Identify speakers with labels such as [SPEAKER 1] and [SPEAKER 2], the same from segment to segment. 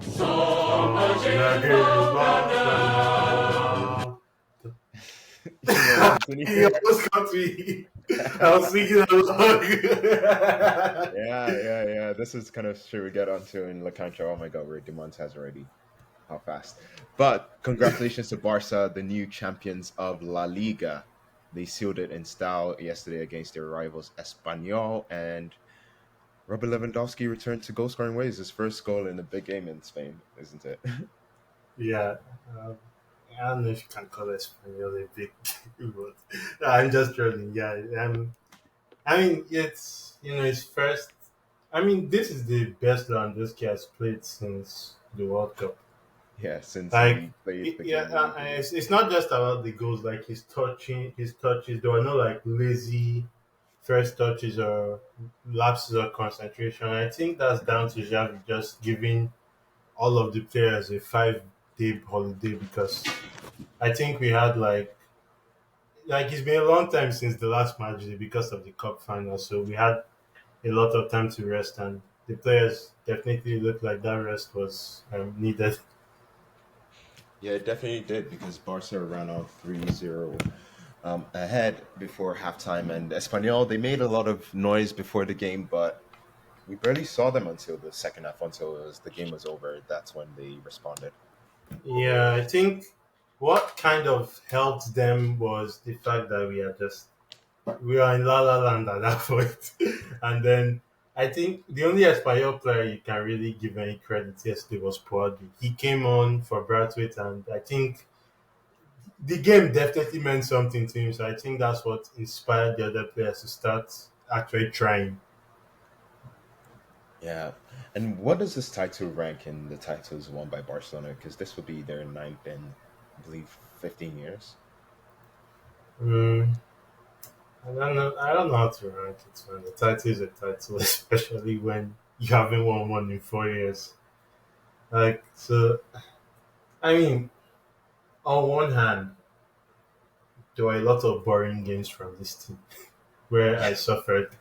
[SPEAKER 1] So much
[SPEAKER 2] Continue.
[SPEAKER 1] He almost got me. I was thinking along.
[SPEAKER 2] Yeah. This is kind of shit we get onto in La Cancha. Oh my god, we're Demontes already. How fast. But congratulations to Barca, the new champions of La Liga. They sealed it in style yesterday against their rivals Espanyol, and Robert Lewandowski returned to goal scoring ways. His first goal in a big game in Spain, isn't it?
[SPEAKER 1] Yeah. Um, I don't know if you can call it Espanol a big, but I'm just trolling. Yeah. I mean, it's his first. I mean, this is the best Lewandowski has played since the World Cup.
[SPEAKER 2] Yeah, since
[SPEAKER 1] Like,
[SPEAKER 2] he played the
[SPEAKER 1] yeah,
[SPEAKER 2] game in Italy.
[SPEAKER 1] it's not just about the goals. Like his touches. There were no like lazy first touches or lapses of concentration. I think that's down to Xavi just giving all of the players a 5 day holiday because I think we had like it's been a long time since the last match day because of the cup final. So we had a lot of time to rest, and the players definitely looked like that rest was needed.
[SPEAKER 2] Yeah, it definitely did because Barca ran out 3-0 ahead before halftime, and Espanyol, they made a lot of noise before the game, but we barely saw them until the second half, until the game was over. That's when they responded.
[SPEAKER 1] Yeah, I think what kind of helped them was the fact that we are in La La Land at that point. And then I think the only Espanyol player you can really give any credit yesterday was Puadu. He came on for Brathwaite, and I think the game definitely meant something to him. So I think that's what inspired the other players to start actually trying.
[SPEAKER 2] Yeah. And what does this title rank in the titles won by Barcelona? Because this will be their ninth in, I believe, 15 years.
[SPEAKER 1] Mm, I don't know. I don't know how to rank it, man. The title is a title, especially when you haven't won one in 4 years. Like so, I mean, on one hand, there were a lot of boring games from this team where I suffered.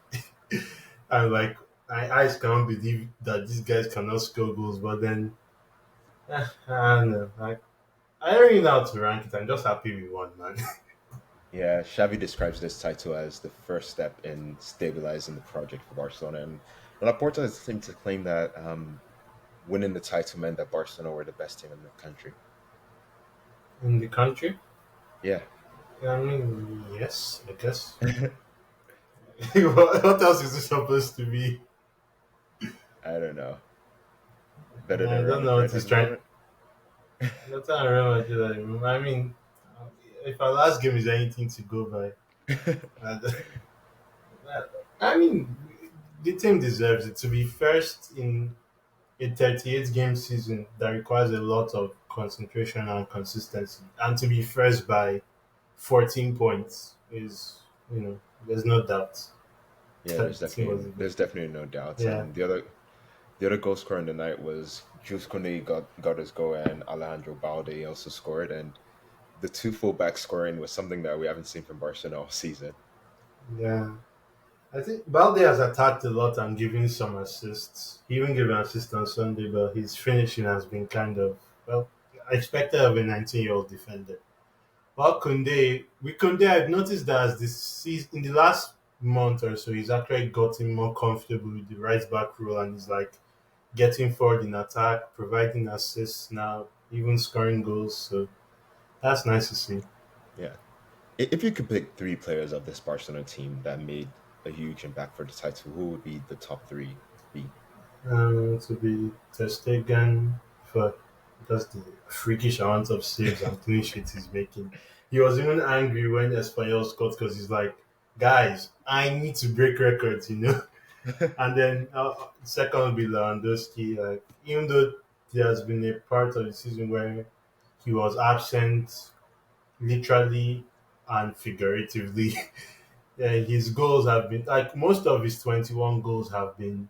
[SPEAKER 1] I'm like, my eyes can't believe that these guys cannot score goals. But then, I don't know. Like, I don't really know how to rank it. I'm just happy we won, man.
[SPEAKER 2] Yeah, Xavi describes this title as the first step in stabilizing the project for Barcelona. And Laporta seemed to claim that winning the title meant that Barcelona were the best team in the country.
[SPEAKER 1] In the country,
[SPEAKER 2] Yeah.
[SPEAKER 1] I mean, yes, I guess. What else is it supposed to be?
[SPEAKER 2] I don't know. Better than
[SPEAKER 1] I
[SPEAKER 2] Real
[SPEAKER 1] don't know what
[SPEAKER 2] Madrid
[SPEAKER 1] he's
[SPEAKER 2] at the
[SPEAKER 1] trying.
[SPEAKER 2] moment.
[SPEAKER 1] That's how I remember it. I mean, if our last game is anything to go by, uh, I mean, the team deserves it to be first in a 38 game season that requires a lot of concentration and consistency, and to be first by 14 points is, there's no doubt
[SPEAKER 2] Yeah,
[SPEAKER 1] that the team was the
[SPEAKER 2] there's
[SPEAKER 1] best.
[SPEAKER 2] definitely no doubt.
[SPEAKER 1] Yeah.
[SPEAKER 2] And the other goal scorer in the night was Jules Koundé got his goal, and Alejandro Balde also scored, and the two fullbacks scoring was something that we haven't seen from Barcelona all season.
[SPEAKER 1] Yeah. I think Balde has attacked a lot and given some assists. He even gave an assist on Sunday, but his finishing has been kind of, well, expected of a 19-year-old defender. Well, Kunde, I've noticed that as this season, in the last month or so, he's actually gotten more comfortable with the right back role and he's like getting forward in attack, providing assists now, even scoring goals. So that's nice to see.
[SPEAKER 2] Yeah. If you could pick three players of this Barcelona team that made a huge impact for the title, who would be the top three be?
[SPEAKER 1] To be Ter Stegen for just the freakish amount of saves and clean sheets he's making. He was even angry when Espanyol scored because he's like, guys, I need to break records. And then second would be Lewandowski. Like, even though there has been a part of the season where he was absent, literally and figuratively, yeah, his goals have been like most of his 21 goals have been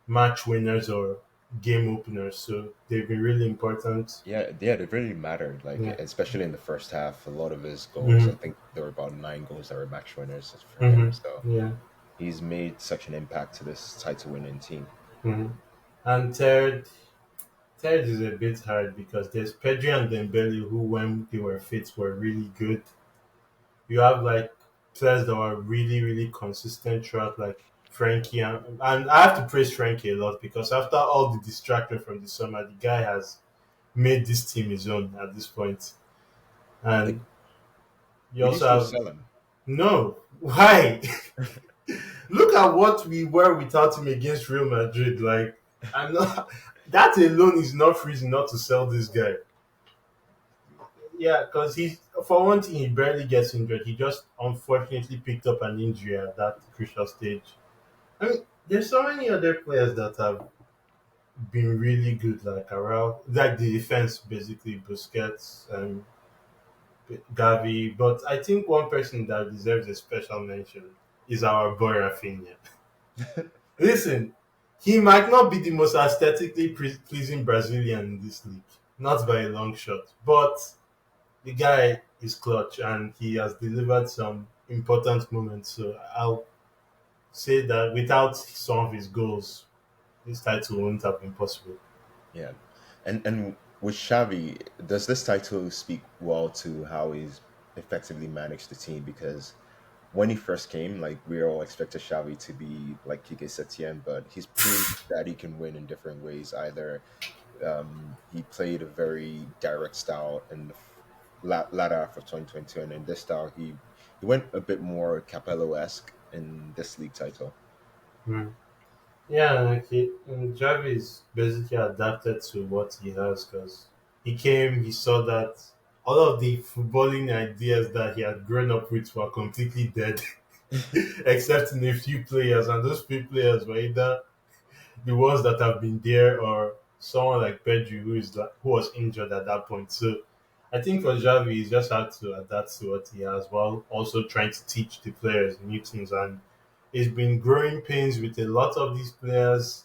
[SPEAKER 1] match winners or game openers. So they've been really important.
[SPEAKER 2] Yeah, they really mattered. Like
[SPEAKER 1] Yeah.
[SPEAKER 2] especially in the first half, a lot of his goals. I
[SPEAKER 1] Hmm.
[SPEAKER 2] think there were about 9 goals that were match winners for him.
[SPEAKER 1] Hmm.
[SPEAKER 2] So
[SPEAKER 1] Yeah.
[SPEAKER 2] he's made such an impact to this title winning team.
[SPEAKER 1] Hmm. And third is a bit hard because there's Pedri and Dembele who, when they were fit, were really good. You have like players that were really, really consistent throughout, like Frankie, and I have to praise Frankie a lot because after all the distraction from the summer, the guy has made this team his own at this point.
[SPEAKER 2] Like,
[SPEAKER 1] And you
[SPEAKER 2] would you
[SPEAKER 1] also
[SPEAKER 2] still
[SPEAKER 1] have
[SPEAKER 2] sell him?
[SPEAKER 1] no, why? Look at what we were without him against Real Madrid. Like, I'm not. That alone is enough reason not to sell this guy. Yeah, because he's for one thing, he barely gets injured. He just unfortunately picked up an injury at that crucial stage. I mean, there's so many other players that have been really good, like around, like the defense, basically Busquets and Gavi. But I think one person that deserves a special mention is our boy Rafinha. Listen, he might not be the most aesthetically pleasing Brazilian in this league, not by a long shot, but the guy is clutch and he has delivered some important moments. So I'll say that without some of his goals, this title wouldn't have been possible.
[SPEAKER 2] Yeah, and with Xavi, does this title speak well to how he's effectively managed the team? Because when he first came, like we all expected Xavi to be like Kike Setien, but he's proved that he can win in different ways. Either he played a very direct style in the latter half of 2022, and in this style, he went a bit more Capello esque in this league title.
[SPEAKER 1] Hmm. Yeah, like Javi is basically adapted to what he has because he came, he saw that all of the footballing ideas that he had grown up with were completely dead, except in a few players, and those few players were either the ones that have been there or someone like Pedri who was injured at that point. So I think for Javi, he's just had to adapt to what he has while also trying to teach the players new things. And he's been growing pains with a lot of these players,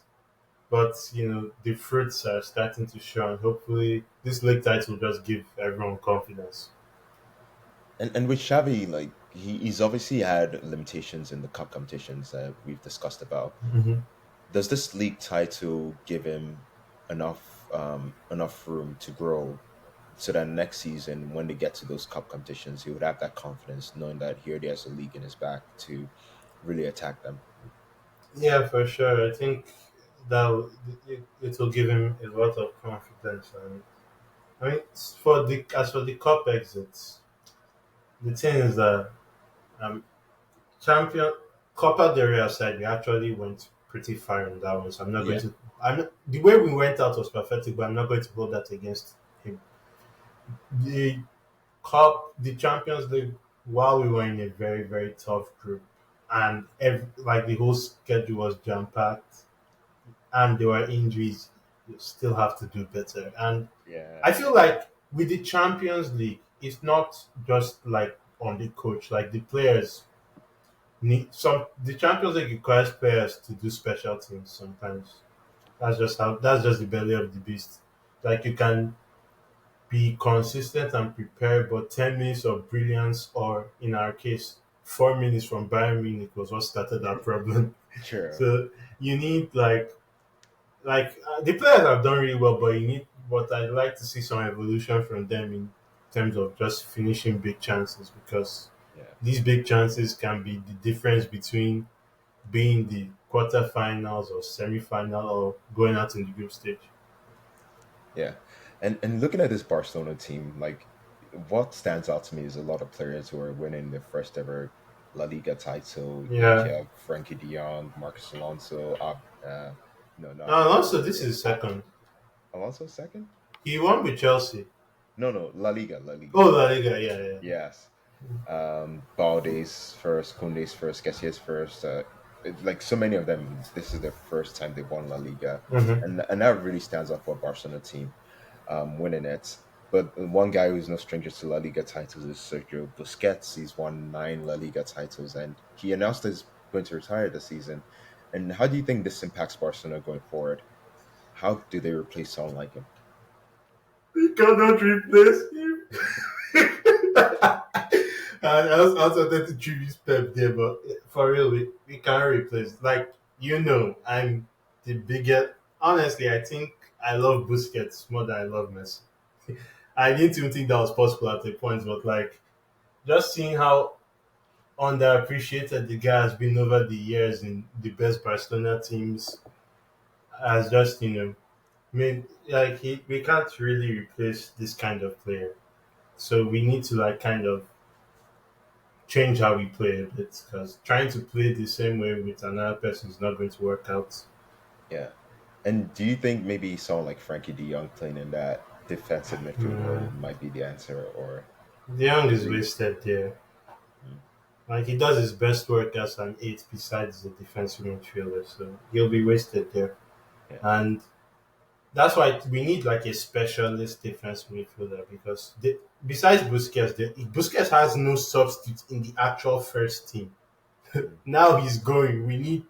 [SPEAKER 1] but the fruits are starting to show, and hopefully this league title will just give everyone confidence.
[SPEAKER 2] And with Xavi, like he's obviously had limitations in the cup competitions that we've discussed about.
[SPEAKER 1] Hmm.
[SPEAKER 2] Does this league title give him enough room to grow so that next season when they get to those cup competitions he would have that confidence knowing that here there's a league in his back to really attack them?
[SPEAKER 1] Yeah, for sure. I think it will give him a lot of confidence. And I mean, as for the cup exits, the thing is that um, champion Copa del Rey aside, we actually went pretty far in that one. So I'm not going
[SPEAKER 2] Yeah,
[SPEAKER 1] to. The way we went out was pathetic, but I'm not going to hold that against him. The the Champions League, while we were in a very very tough group, and like the whole schedule was jam packed, and there were injuries, you still have to do better. And
[SPEAKER 2] yeah,
[SPEAKER 1] I feel like with the Champions League, it's not just like on the coach, like the players need some. The Champions League requires players to do special things sometimes. That's just the belly of the beast. Like you can be consistent and prepared, but 10 minutes of brilliance, or in our case, 4 minutes from Bayern Munich was what started that problem.
[SPEAKER 2] sure.
[SPEAKER 1] So you need the players have done really well, but you need. But I'd like to see some evolution from them in terms of just finishing big chances because
[SPEAKER 2] Yeah,
[SPEAKER 1] these big chances can be the difference between being the quarterfinals or semi-final or going out in the group stage.
[SPEAKER 2] yeah. And looking at this Barcelona team, like what stands out to me is a lot of players who are winning their first ever La Liga title. Like you
[SPEAKER 1] Yeah.
[SPEAKER 2] have Frankie De Jong, Marcus Alonso, no, not
[SPEAKER 1] And
[SPEAKER 2] Abde,
[SPEAKER 1] also, this
[SPEAKER 2] sorry,
[SPEAKER 1] is second.
[SPEAKER 2] Alonso second.
[SPEAKER 1] He won with Chelsea.
[SPEAKER 2] No, no, La Liga, La
[SPEAKER 1] Oh,
[SPEAKER 2] Liga.
[SPEAKER 1] La Liga, yeah, yeah.
[SPEAKER 2] Yes. Balde's first, Kunde's first, Casillas first. Like so many of them, this is their first time they've won La Liga,
[SPEAKER 1] Hmm.
[SPEAKER 2] and that really stands out for a Barcelona team winning it. But one guy who's no stranger to La Liga titles is Sergio Busquets. He's won 9 La Liga titles, and he announced he's going to retire this season. And how do you think this impacts Barcelona going forward? How do they replace someone like him?
[SPEAKER 1] We cannot replace him. And I also wanted to tribute Pep there, but for real, we can't replace. Like I'm the biggest. honestly, I think I love Busquets more than I love Messi. I didn't even think that was possible at the point, but like just seeing how underappreciated the guy has been over the years in the best Barcelona teams has just made like we can't really replace this kind of player. So we need to like kind of change how we play a bit because trying to play the same way with another person is not going to work out.
[SPEAKER 2] Yeah. And do you think maybe someone like Frankie De Jong playing in that defensive midfield role
[SPEAKER 1] Mm.
[SPEAKER 2] might be the answer, or
[SPEAKER 1] De Jong
[SPEAKER 2] is
[SPEAKER 1] is
[SPEAKER 2] he?
[SPEAKER 1] wasted there.
[SPEAKER 2] Mm,
[SPEAKER 1] Like he does his best work as an eight besides the defensive midfielder, so he'll be wasted there.
[SPEAKER 2] yeah,
[SPEAKER 1] And that's why we need like a specialist defense midfielder because besides Busquets, Busquets has no substitute in the actual first team.
[SPEAKER 2] mm,
[SPEAKER 1] Now he's going. We need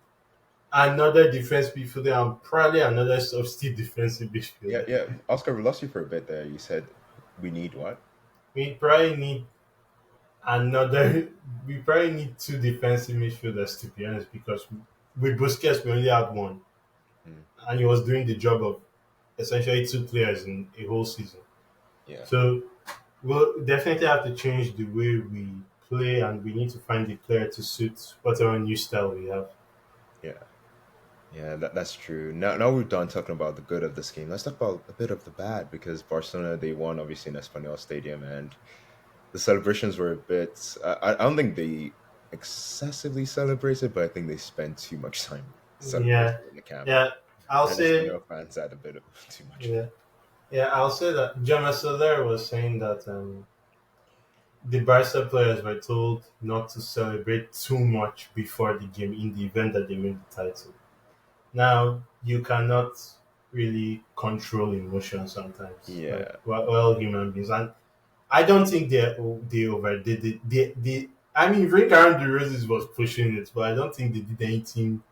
[SPEAKER 1] another defense midfielder and probably another substitute defensive
[SPEAKER 2] yeah,
[SPEAKER 1] midfielder.
[SPEAKER 2] yeah. Oscar, we lost you for a bit there. You said we need what?
[SPEAKER 1] We probably need another. We probably need two defensive midfielders to be honest, because with Busquets we only had one,
[SPEAKER 2] Mm,
[SPEAKER 1] and he was doing the job of essentially two players in a whole season.
[SPEAKER 2] yeah,
[SPEAKER 1] So we'll definitely have to change the way we play, and we need to find the player to suit whatever new style we have.
[SPEAKER 2] yeah, yeah. That's true. Now we're done talking about the good of this game. Let's talk about a bit of the bad because Barcelona they won obviously in Espanyol Stadium, and the celebrations were a bit. I don't think they excessively celebrated, but I think they spent too much time
[SPEAKER 1] Yeah,
[SPEAKER 2] celebrating in the camp,
[SPEAKER 1] yeah. I'll
[SPEAKER 2] and
[SPEAKER 1] say,
[SPEAKER 2] Espanyol fans had a bit of too much.
[SPEAKER 1] yeah, yeah. I'll say that Jama Soler was saying that the Barca players were told not to celebrate too much before the game in the event that they win the title. Now you cannot really control emotion sometimes, like
[SPEAKER 2] Yeah,
[SPEAKER 1] we're all human beings, and I don't think they overdid it. I mean, Rick Aaron the Roses was pushing it, but I don't think they did anything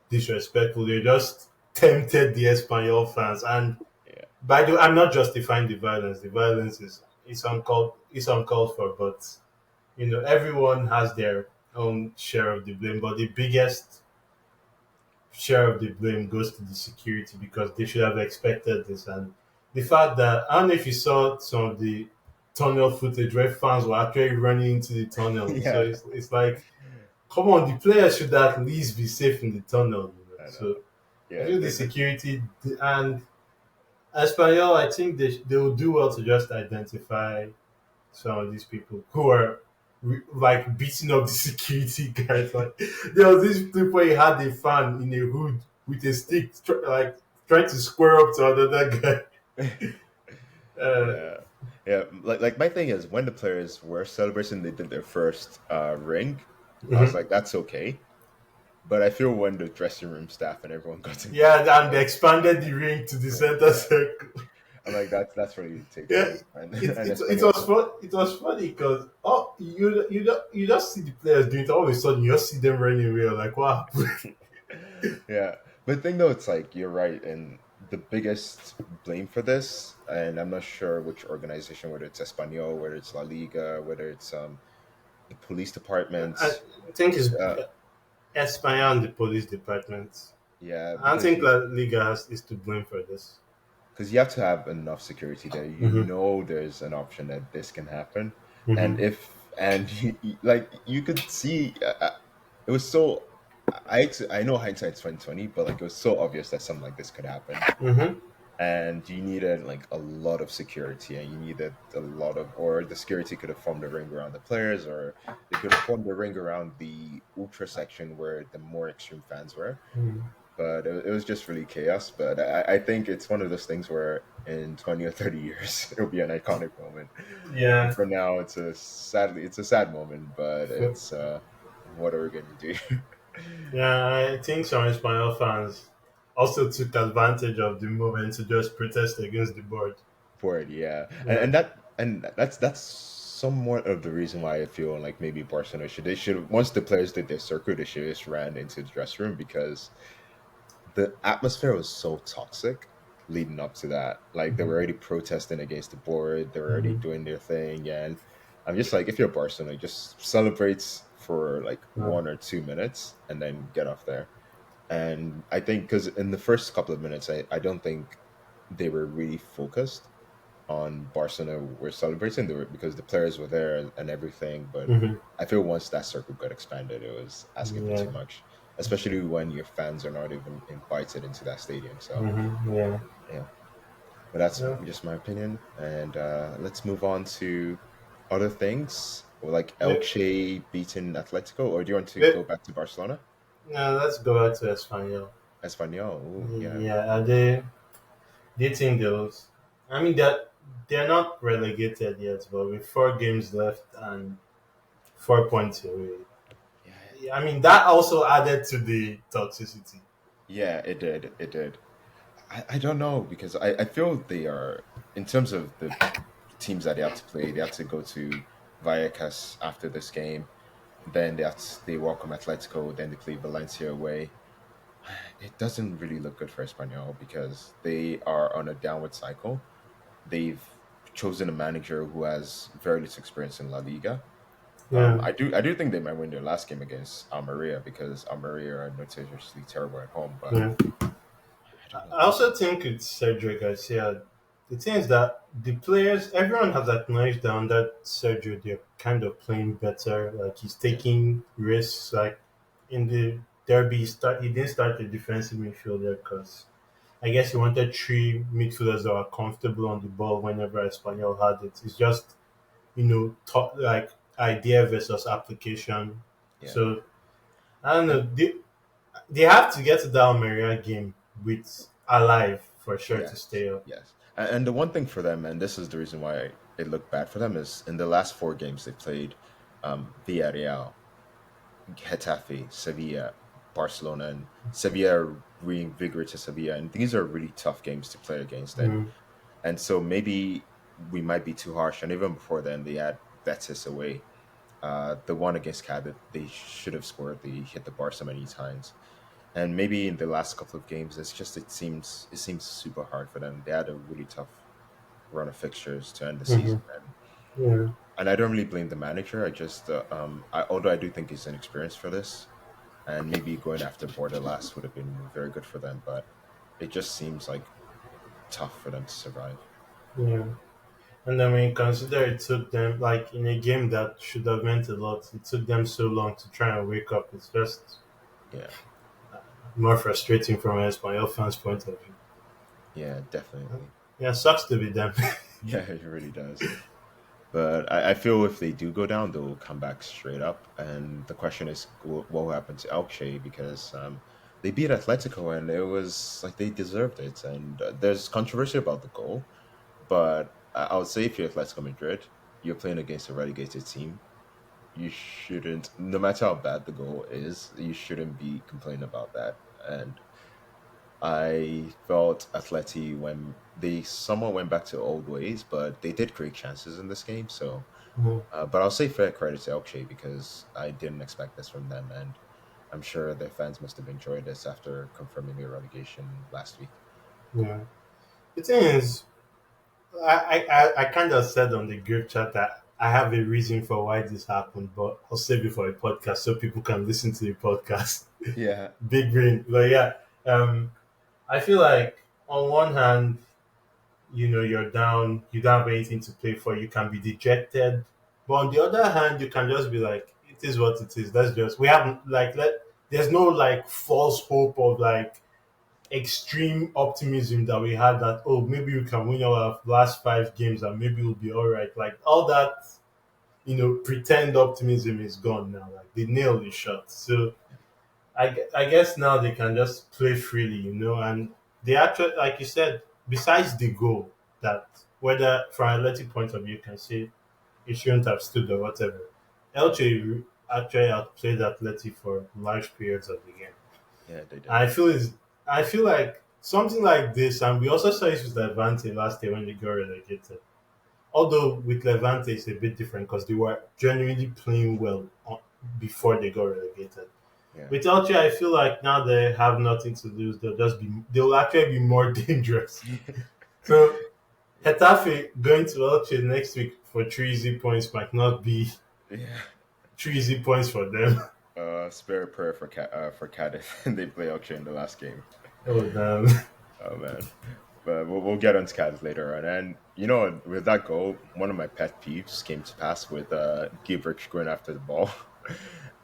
[SPEAKER 1] disrespectful. They just tempted the Espanyol fans, and
[SPEAKER 2] yeah,
[SPEAKER 1] by the way, I'm not justifying the violence. The violence is uncalled for, but everyone has their own share of the blame. But the biggest share of the blame goes to the security because they should have expected this. And the fact that I don't know if you saw some of the tunnel footage where fans were actually running into the tunnel. So
[SPEAKER 2] yeah.
[SPEAKER 1] it's like, come on, the players should at least be safe in the tunnel.
[SPEAKER 2] I know.
[SPEAKER 1] So I
[SPEAKER 2] Yeah,
[SPEAKER 1] feel the security and Espanyol, I think they will do well to just identify some of these people who are like beating up the security guys. Like there was this clip where he had a fan in a hood with a stick, like trying to square up to another guy. Uh,
[SPEAKER 2] yeah, yeah. Like my thing is when the players were celebrating, they did their first ring. I was
[SPEAKER 1] mhm.
[SPEAKER 2] like, that's okay. But I feel when the dressing room staff and everyone got into
[SPEAKER 1] Yeah,
[SPEAKER 2] the
[SPEAKER 1] and they expanded the ring to the center
[SPEAKER 2] yeah,
[SPEAKER 1] circle.
[SPEAKER 2] I'm like that's really
[SPEAKER 1] Yeah,
[SPEAKER 2] tasty. And
[SPEAKER 1] it,
[SPEAKER 2] and
[SPEAKER 1] it, it
[SPEAKER 2] Espanol
[SPEAKER 1] was
[SPEAKER 2] fans,
[SPEAKER 1] fun. It was funny because you just see the players doing it. All of a sudden, you just see them running away. You're like, wow.
[SPEAKER 2] yeah. But the thing though, it's like you're right, and the biggest blame for this, and I'm not sure which organization, whether it's Espanol, whether it's La Liga, whether it's the police
[SPEAKER 1] I
[SPEAKER 2] departments.
[SPEAKER 1] think it's
[SPEAKER 2] Uh,
[SPEAKER 1] Espanya and the police department.
[SPEAKER 2] yeah,
[SPEAKER 1] I don't
[SPEAKER 2] because
[SPEAKER 1] think
[SPEAKER 2] you
[SPEAKER 1] LaLiga is to blame for this.
[SPEAKER 2] have to have enough security there. You
[SPEAKER 1] Mm-hmm.
[SPEAKER 2] know, there's an option that this can happen, and
[SPEAKER 1] Mm-hmm.
[SPEAKER 2] if and like you could see, it was so. I know hindsight's 2020, but like it was so obvious that something like this could happen,
[SPEAKER 1] Mm-hmm.
[SPEAKER 2] and you needed like a lot of security, and you needed a lot of, or the security could have formed a ring around the players, or they could have formed a ring around the ultra section where the more extreme fans were,
[SPEAKER 1] Mm-hmm.
[SPEAKER 2] but it was just really chaos. But I think it's one of those things where in 20 or 30 years it'll be an iconic moment. And
[SPEAKER 1] Yeah.
[SPEAKER 2] for now, it's a sad moment, but
[SPEAKER 1] For-
[SPEAKER 2] it's what are we gonna do?
[SPEAKER 1] Yeah, I think some Espanyol fans also took advantage of the moment to just protest against the board.
[SPEAKER 2] For it, yeah,
[SPEAKER 1] Yeah.
[SPEAKER 2] and that's somewhat of the reason why I feel like maybe Barcelona should, they should, once the players did their circle, they should just ran into the dressing room because the atmosphere was so toxic leading up to that. Like they were
[SPEAKER 1] Mm-hmm.
[SPEAKER 2] already protesting against the board, they were already
[SPEAKER 1] Mm-hmm.
[SPEAKER 2] doing their thing, and I'm just like, if you're Barcelona, just celebrate for like
[SPEAKER 1] Yeah.
[SPEAKER 2] 1 or 2 minutes and then get off there. And I think because in the first couple of minutes, I don't think they were really focused on Barcelona were celebrating because the players were there and everything. But
[SPEAKER 1] Hmm.
[SPEAKER 2] I feel once that circle got expanded, it was asking for
[SPEAKER 1] Yeah.
[SPEAKER 2] too much, especially when your fans are not even invited into that stadium. So
[SPEAKER 1] Yeah.
[SPEAKER 2] yeah, but that's
[SPEAKER 1] Yeah.
[SPEAKER 2] just my opinion. And let's move on to other things, or like
[SPEAKER 1] Wait,
[SPEAKER 2] Elche beating Atletico, or do you want to
[SPEAKER 1] wait.
[SPEAKER 2] go back to Barcelona?
[SPEAKER 1] No, let's go back to Espanyol.
[SPEAKER 2] Espanyol, ooh, yeah,
[SPEAKER 1] Yeah, are they think those? I mean, they're not relegated yet, but with 4 games left and 4 points away.
[SPEAKER 2] yeah,
[SPEAKER 1] Yeah, I mean, that also added to the toxicity.
[SPEAKER 2] yeah. It did, it did. I don't know because I feel they are in terms of the teams that they have to play. They have to go to Vallecas after this game. Then they welcome Atletico. Then they play Valencia away. It doesn't really look good for Espanyol because they are on a downward cycle. They've chosen a manager who has very little experience in La Liga.
[SPEAKER 1] Yeah,
[SPEAKER 2] I do think they might win their last game against Almeria because Almeria are notoriously terrible at home. But
[SPEAKER 1] yeah.
[SPEAKER 2] I don't know.
[SPEAKER 1] I also think it's Sergio Garcia. The thing is that the players, everyone has acknowledged that under Sergio, they're kind of playing better. Like he's
[SPEAKER 2] Yeah,
[SPEAKER 1] taking risks. Like in the derby, he didn't start the defensive midfielder because I guess he wanted 3 midfielders that were comfortable on the ball whenever Espanyol had it. It's just like idea versus application.
[SPEAKER 2] yeah.
[SPEAKER 1] So I don't
[SPEAKER 2] And
[SPEAKER 1] know. They have to get to the Almeria game with alive for sure to
[SPEAKER 2] yes,
[SPEAKER 1] stay up.
[SPEAKER 2] yes. And the one thing for them, and this is the reason why it looked bad for them, is in the last 4 games they played Villarreal, Getafe, Sevilla, Barcelona, and Sevilla reinvigorated Sevilla. And these are really tough games to play against.
[SPEAKER 1] Mm,
[SPEAKER 2] And so maybe we might be too harsh. And even before then, they had Betis away. The one against Cadiz, they should have scored. They hit the bar so many times. And maybe in the last couple of games, it seems super hard for them. They had a really tough run of fixtures to end the
[SPEAKER 1] hmm.
[SPEAKER 2] season,
[SPEAKER 1] Yeah,
[SPEAKER 2] and I don't really blame the manager. I just although I do think he's inexperienced for this, and maybe going after Borderlast would have been very good for them, but it just seems like tough for them to survive.
[SPEAKER 1] yeah. And then when you consider it took them like in a game that should have meant a lot, it took them so long to try and wake up. It's just
[SPEAKER 2] Yeah,
[SPEAKER 1] more frustrating from an Espanyol fans' point of view.
[SPEAKER 2] yeah, definitely.
[SPEAKER 1] Yeah, sucks to be them.
[SPEAKER 2] Yeah, it really does. But I feel if they do go down, they'll come back straight up. And the question is, what will happen to Elche? Because they beat Atletico, and it was like they deserved it. And there's controversy about the goal, but I would say if you're Atletico Madrid, you're playing against a relegated team. You shouldn't, no matter how bad the goal is, you shouldn't be complaining about that. And I felt Atleti when they somewhat went back to old ways, but they did create chances in this game. So
[SPEAKER 1] Mhm.
[SPEAKER 2] but I'll say fair credit to Elche because I didn't expect this from them, and I'm sure their fans must have enjoyed this after confirming their relegation last week.
[SPEAKER 1] Yeah. The thing is, I kind of said on the group chat that I have a reason for why this happened, but I'll save it for a podcast so people can listen to the podcast.
[SPEAKER 2] Yeah,
[SPEAKER 1] Big brain, but yeah, I feel like on one hand, you're down, you don't have anything to play for, you can be dejected, but on the other hand, you can just be like, it is what it is. Let's just we have like let there's no like false hope of like extreme optimism that we had that maybe we can win our last 5 games and maybe we'll be all right. Like all that, pretend optimism is gone now. Like the nail is shot. So I guess now they can just play freely, and they actually, like you said, besides the goal, that whether from an athletic point of view, you can say it shouldn't have stood or whatever. Elche actually outplayed Athletic for large periods of the game.
[SPEAKER 2] yeah, they did.
[SPEAKER 1] I feel like something like this, and we also saw this with Levante last year when they got relegated. Although with Levante it's a bit different because they were genuinely playing well before they got relegated.
[SPEAKER 2] Yeah,
[SPEAKER 1] With Elche, I feel like now they have nothing to lose. They'll actually be more dangerous. So Getafe going to Elche next week for 3 easy points might not be
[SPEAKER 2] yeah.
[SPEAKER 1] 3 easy points for them.
[SPEAKER 2] Spare a prayer for Cardiff. They play Auction in the last game.
[SPEAKER 1] Oh damn.
[SPEAKER 2] Oh man, but we'll get onto Cardiff later on. And you know, with that goal, one of my pet peeves came to pass with Giebrich going after the ball,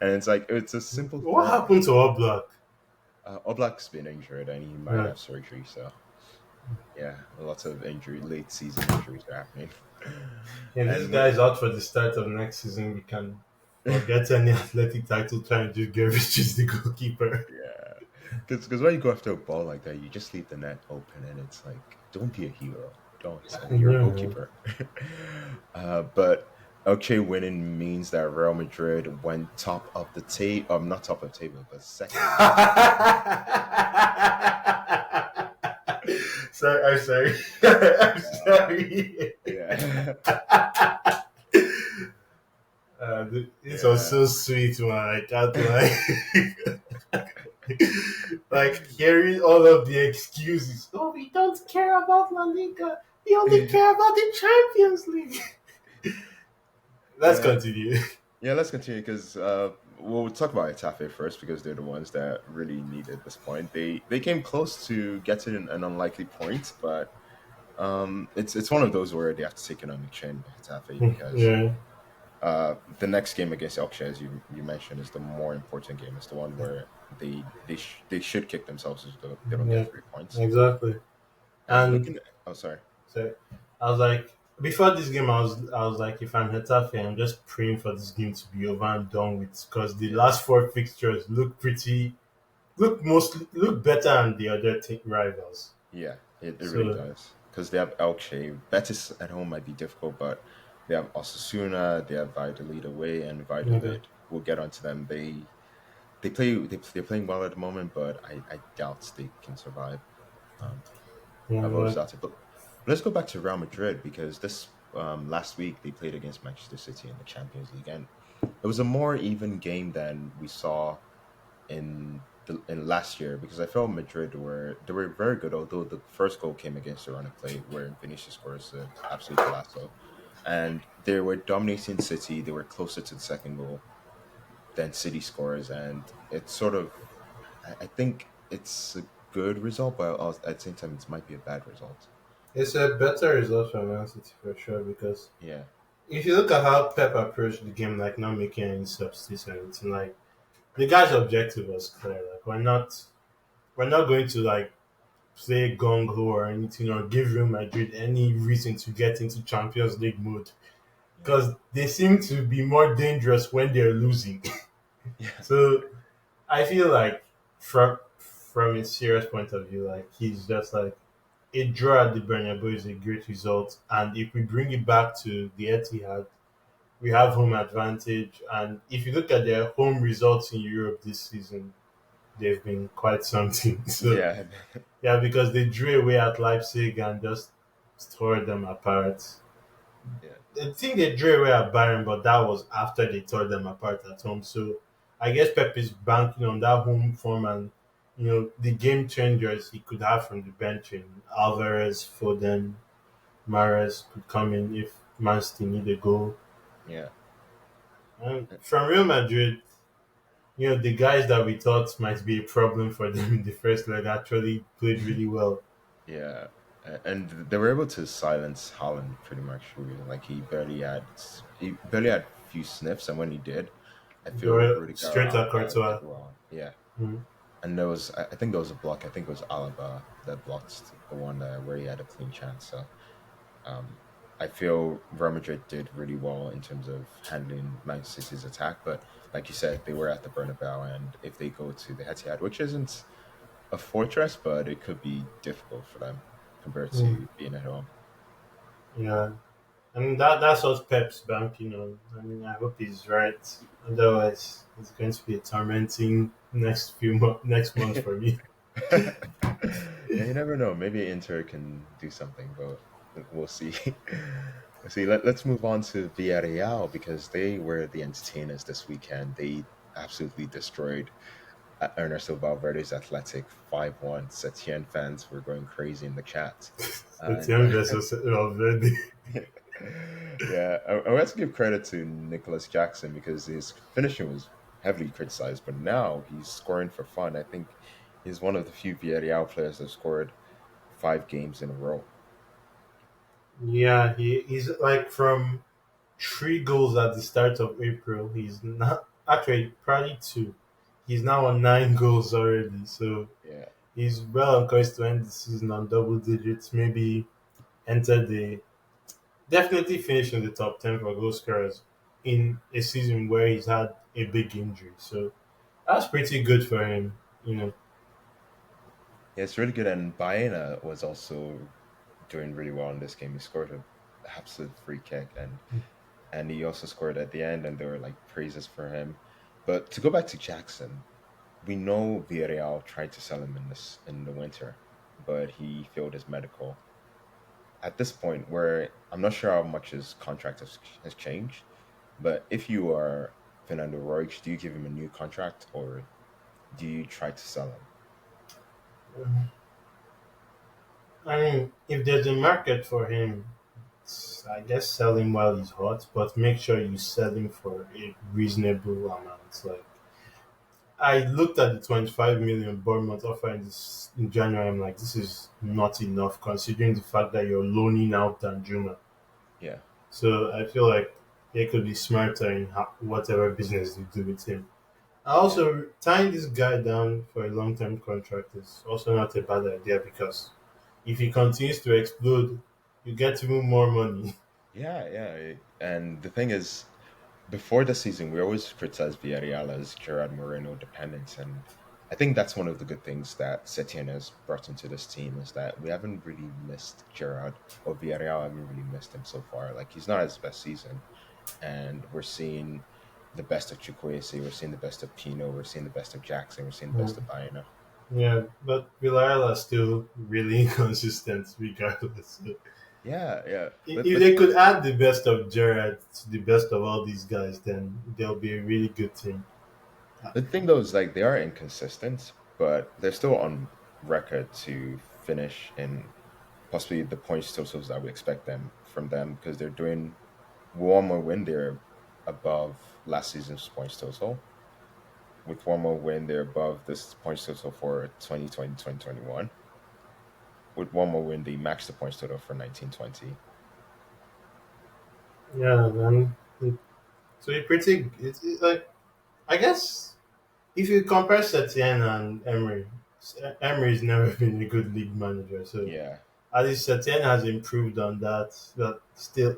[SPEAKER 2] and it's like it's a simple
[SPEAKER 1] What
[SPEAKER 2] throw.
[SPEAKER 1] happened to All Black?
[SPEAKER 2] Oblak's been injured and he might
[SPEAKER 1] Yeah.
[SPEAKER 2] have surgery. So yeah, lots of late season injuries are happening.
[SPEAKER 1] If this
[SPEAKER 2] And
[SPEAKER 1] guy is out for the start of next season, we can forget any athletic title trying to get Rich is the goalkeeper.
[SPEAKER 2] yeah, because when you go after a ball like that, you just leave the net open, and it's like, don't be a hero. Don't. You're a
[SPEAKER 1] Yeah.
[SPEAKER 2] goalkeeper. But Elche winning means that Real Madrid went top of the table. Not top of the table, but second.
[SPEAKER 1] Sorry, I'm sorry. I'm
[SPEAKER 2] Uh,
[SPEAKER 1] sorry.
[SPEAKER 2] yeah,
[SPEAKER 1] This was
[SPEAKER 2] yeah,
[SPEAKER 1] so sweet, man. I can't lie. Like hearing all of the excuses. Oh, we don't care about La Liga. We only care about the Champions League. Let's
[SPEAKER 2] yeah.
[SPEAKER 1] continue.
[SPEAKER 2] Yeah, let's continue because we'll talk about Etafe first because they're the ones that really needed this point. They came close to getting an unlikely point, but it's one of those where they have to take it on the chin, Etafe, because
[SPEAKER 1] Yeah,
[SPEAKER 2] the next game against Elche, as you mentioned, is the more important game. It's the one where they should kick themselves if they don't
[SPEAKER 1] yeah,
[SPEAKER 2] get 3 points.
[SPEAKER 1] exactly.
[SPEAKER 2] And
[SPEAKER 1] And
[SPEAKER 2] looking at, oh sorry,
[SPEAKER 1] so I was like, before this game, I was like, if I'm Hetafe, I'm just praying for this game to be over and done with because the
[SPEAKER 2] yeah,
[SPEAKER 1] last four fixtures look better than the other rivals.
[SPEAKER 2] yeah, it really
[SPEAKER 1] So
[SPEAKER 2] does because they have Elche. Betis at home might be difficult, but they have Osasuna, they have Valladolid away, and
[SPEAKER 1] okay,
[SPEAKER 2] Valladolid. We'll get onto them. They're playing well at the moment, but I doubt they can survive. Um,
[SPEAKER 1] yeah,
[SPEAKER 2] I've always
[SPEAKER 1] but
[SPEAKER 2] doubted. But let's go back to Real Madrid because this last week they played against Manchester City in the Champions League, and it was a more even game than we saw in last year because I felt Madrid were very good, although the first goal came against the run of play where Vinicius scores an absolute golazo, and they were dominating City. They were closer to the second goal than City scores, and it's sort of I think it's a good result, but at the same time it might be a bad result.
[SPEAKER 1] it's a better result for Man City for sure because
[SPEAKER 2] Yeah,
[SPEAKER 1] if you look at how Pep approached the game, like not making any substitutes or anything, like the guy's objective was clear. Like we're not going to like play gung ho or anything or give Real Madrid any reason to get into Champions League mode
[SPEAKER 2] yeah,
[SPEAKER 1] because they seem to be more dangerous when they're losing.
[SPEAKER 2] yeah,
[SPEAKER 1] So I feel like from a serious point of view, like he's just like a draw at the Bernabeu is a great result, and if we bring it back to the Etihad, we have home advantage. And if you look at their home results in Europe this season, they've been quite something. So
[SPEAKER 2] yeah,
[SPEAKER 1] yeah, because they drew away at Leipzig and just tore them apart.
[SPEAKER 2] yeah,
[SPEAKER 1] I think they drew away at Bayern, but that was after they tore them apart at home. So I guess Pep is banking on that home form and the game changers he could have from the bench in Alvarez, Foden, Mares could come in if Man City need a goal.
[SPEAKER 2] yeah,
[SPEAKER 1] And from Real Madrid, the guys that we thought might be a problem for them in the first leg actually played really well.
[SPEAKER 2] yeah. And they were able to silence Holland pretty much. Really. Like he barely had a few sniffs, and when he did, I
[SPEAKER 1] They
[SPEAKER 2] feel
[SPEAKER 1] were
[SPEAKER 2] Rudiger
[SPEAKER 1] straight at
[SPEAKER 2] did
[SPEAKER 1] Courtois.
[SPEAKER 2] well. Yeah,
[SPEAKER 1] Mhm.
[SPEAKER 2] and there was I think there was a block. I think it was Alaba that blocked the one where he had a clean chance. So Um, I feel Real Madrid did really well in terms of handling Manchester City's attack, but like you said, they were at the Bernabeu, and if they go to the Etihad, which isn't a fortress, but it could be difficult for them compared
[SPEAKER 1] Mm.
[SPEAKER 2] to being at home.
[SPEAKER 1] Yeah. I mean that's what Pep's banking on. I mean I hope he's right. Otherwise it's going to be a tormenting next month for me.
[SPEAKER 2] Yeah, you never know. Maybe Inter can do something, but we'll see. Let's see. Let's move on to Villarreal because they were the entertainers this weekend. They absolutely destroyed Ernesto Valverde's Athletic 5-1. Setien fans were going crazy in the chat.
[SPEAKER 1] It's
[SPEAKER 2] And
[SPEAKER 1] young versus already.
[SPEAKER 2] yeah, I have to give credit to Nicholas Jackson because his finishing was heavily criticized, but now he's scoring for fun. I think he's one of the few Villarreal players that scored 5 games in a row.
[SPEAKER 1] Yeah, he's like from 3 goals at the start of April. He's not actually probably two. He's now on 9 goals already. So
[SPEAKER 2] Yeah.
[SPEAKER 1] he's well on course to end the season on double digits. Maybe enter the definitely finish in the top 10 for goal scorers in a season where he's had a big injury. So that's pretty good for him. You know,
[SPEAKER 2] Yeah, it's really good. And Baena was also doing really well in this game. He scored a absolute free kick, and he also scored at the end, and there were like praises for him. But to go back to Jackson, we know Villarreal tried to sell him in the winter, but he failed his medical. At this point, where I'm not sure how much his contract has changed, but if you are Fernando Roig, do you give him a new contract or do you try to sell him?
[SPEAKER 1] I mean, if there's a market for him, I guess sell him while he's hot, but make sure you sell him for a reasonable amount. Like I looked at the 25 million Bournemouth offer in January. I'm like, this is not enough considering the fact that you're loaning out Danjuma.
[SPEAKER 2] Yeah,
[SPEAKER 1] So I feel like they could be smarter in whatever business they do with him.
[SPEAKER 2] yeah.
[SPEAKER 1] Also, tying this guy down for a long term contract is also not a bad idea because if he continues to explode, you get even more money.
[SPEAKER 2] Yeah, yeah. And the thing is, before the season, we always criticized Villarreal as Gerard Moreno dependence, and I think that's one of the good things that Setien has brought into this team is that we haven't really missed Gerard, or Villarreal haven't really missed him so far. Like he's not his best season, and we're seeing the best of Chukwueze, we're seeing the best of Pino, we're seeing the best of Jackson, we're seeing the best of Baena.
[SPEAKER 1] Yeah, but Villarreal are still really inconsistent regardless. So,
[SPEAKER 2] Yeah, yeah.
[SPEAKER 1] if they could add the best of Gerrard to the best of all these guys, then they'll be a really good team.
[SPEAKER 2] The thing though is like they are inconsistent, but they're still on record to finish in possibly the points totals that we expect them from them because they're doing one more win, they're above last season's points total. With one more win, they're above this points total for 2020 2021. With one more win, they match the points total for 1920.
[SPEAKER 1] Yeah, man. So it's pretty. It's like I guess if you compare Setien and Emery, Emery's never been a good league manager. So
[SPEAKER 2] Yeah.
[SPEAKER 1] at least Setien has improved on that. But still,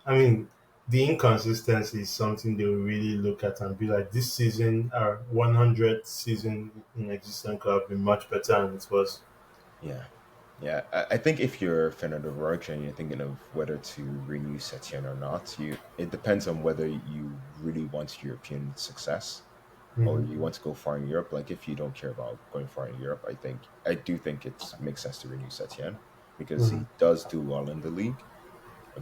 [SPEAKER 1] I mean, the inconsistency is something they will really look at and be like, this season, our 100th season in existence could have been much better than it was.
[SPEAKER 2] Yeah. Yeah, I think if you're Fernando Rocha and you're thinking of whether to renew Setien or not, it depends on whether you really want European success or
[SPEAKER 1] Mhm.
[SPEAKER 2] you want to go far in Europe. Like if you don't care about going far in Europe, I do think it makes sense to renew Setien because
[SPEAKER 1] Mhm.
[SPEAKER 2] he does do well in the league.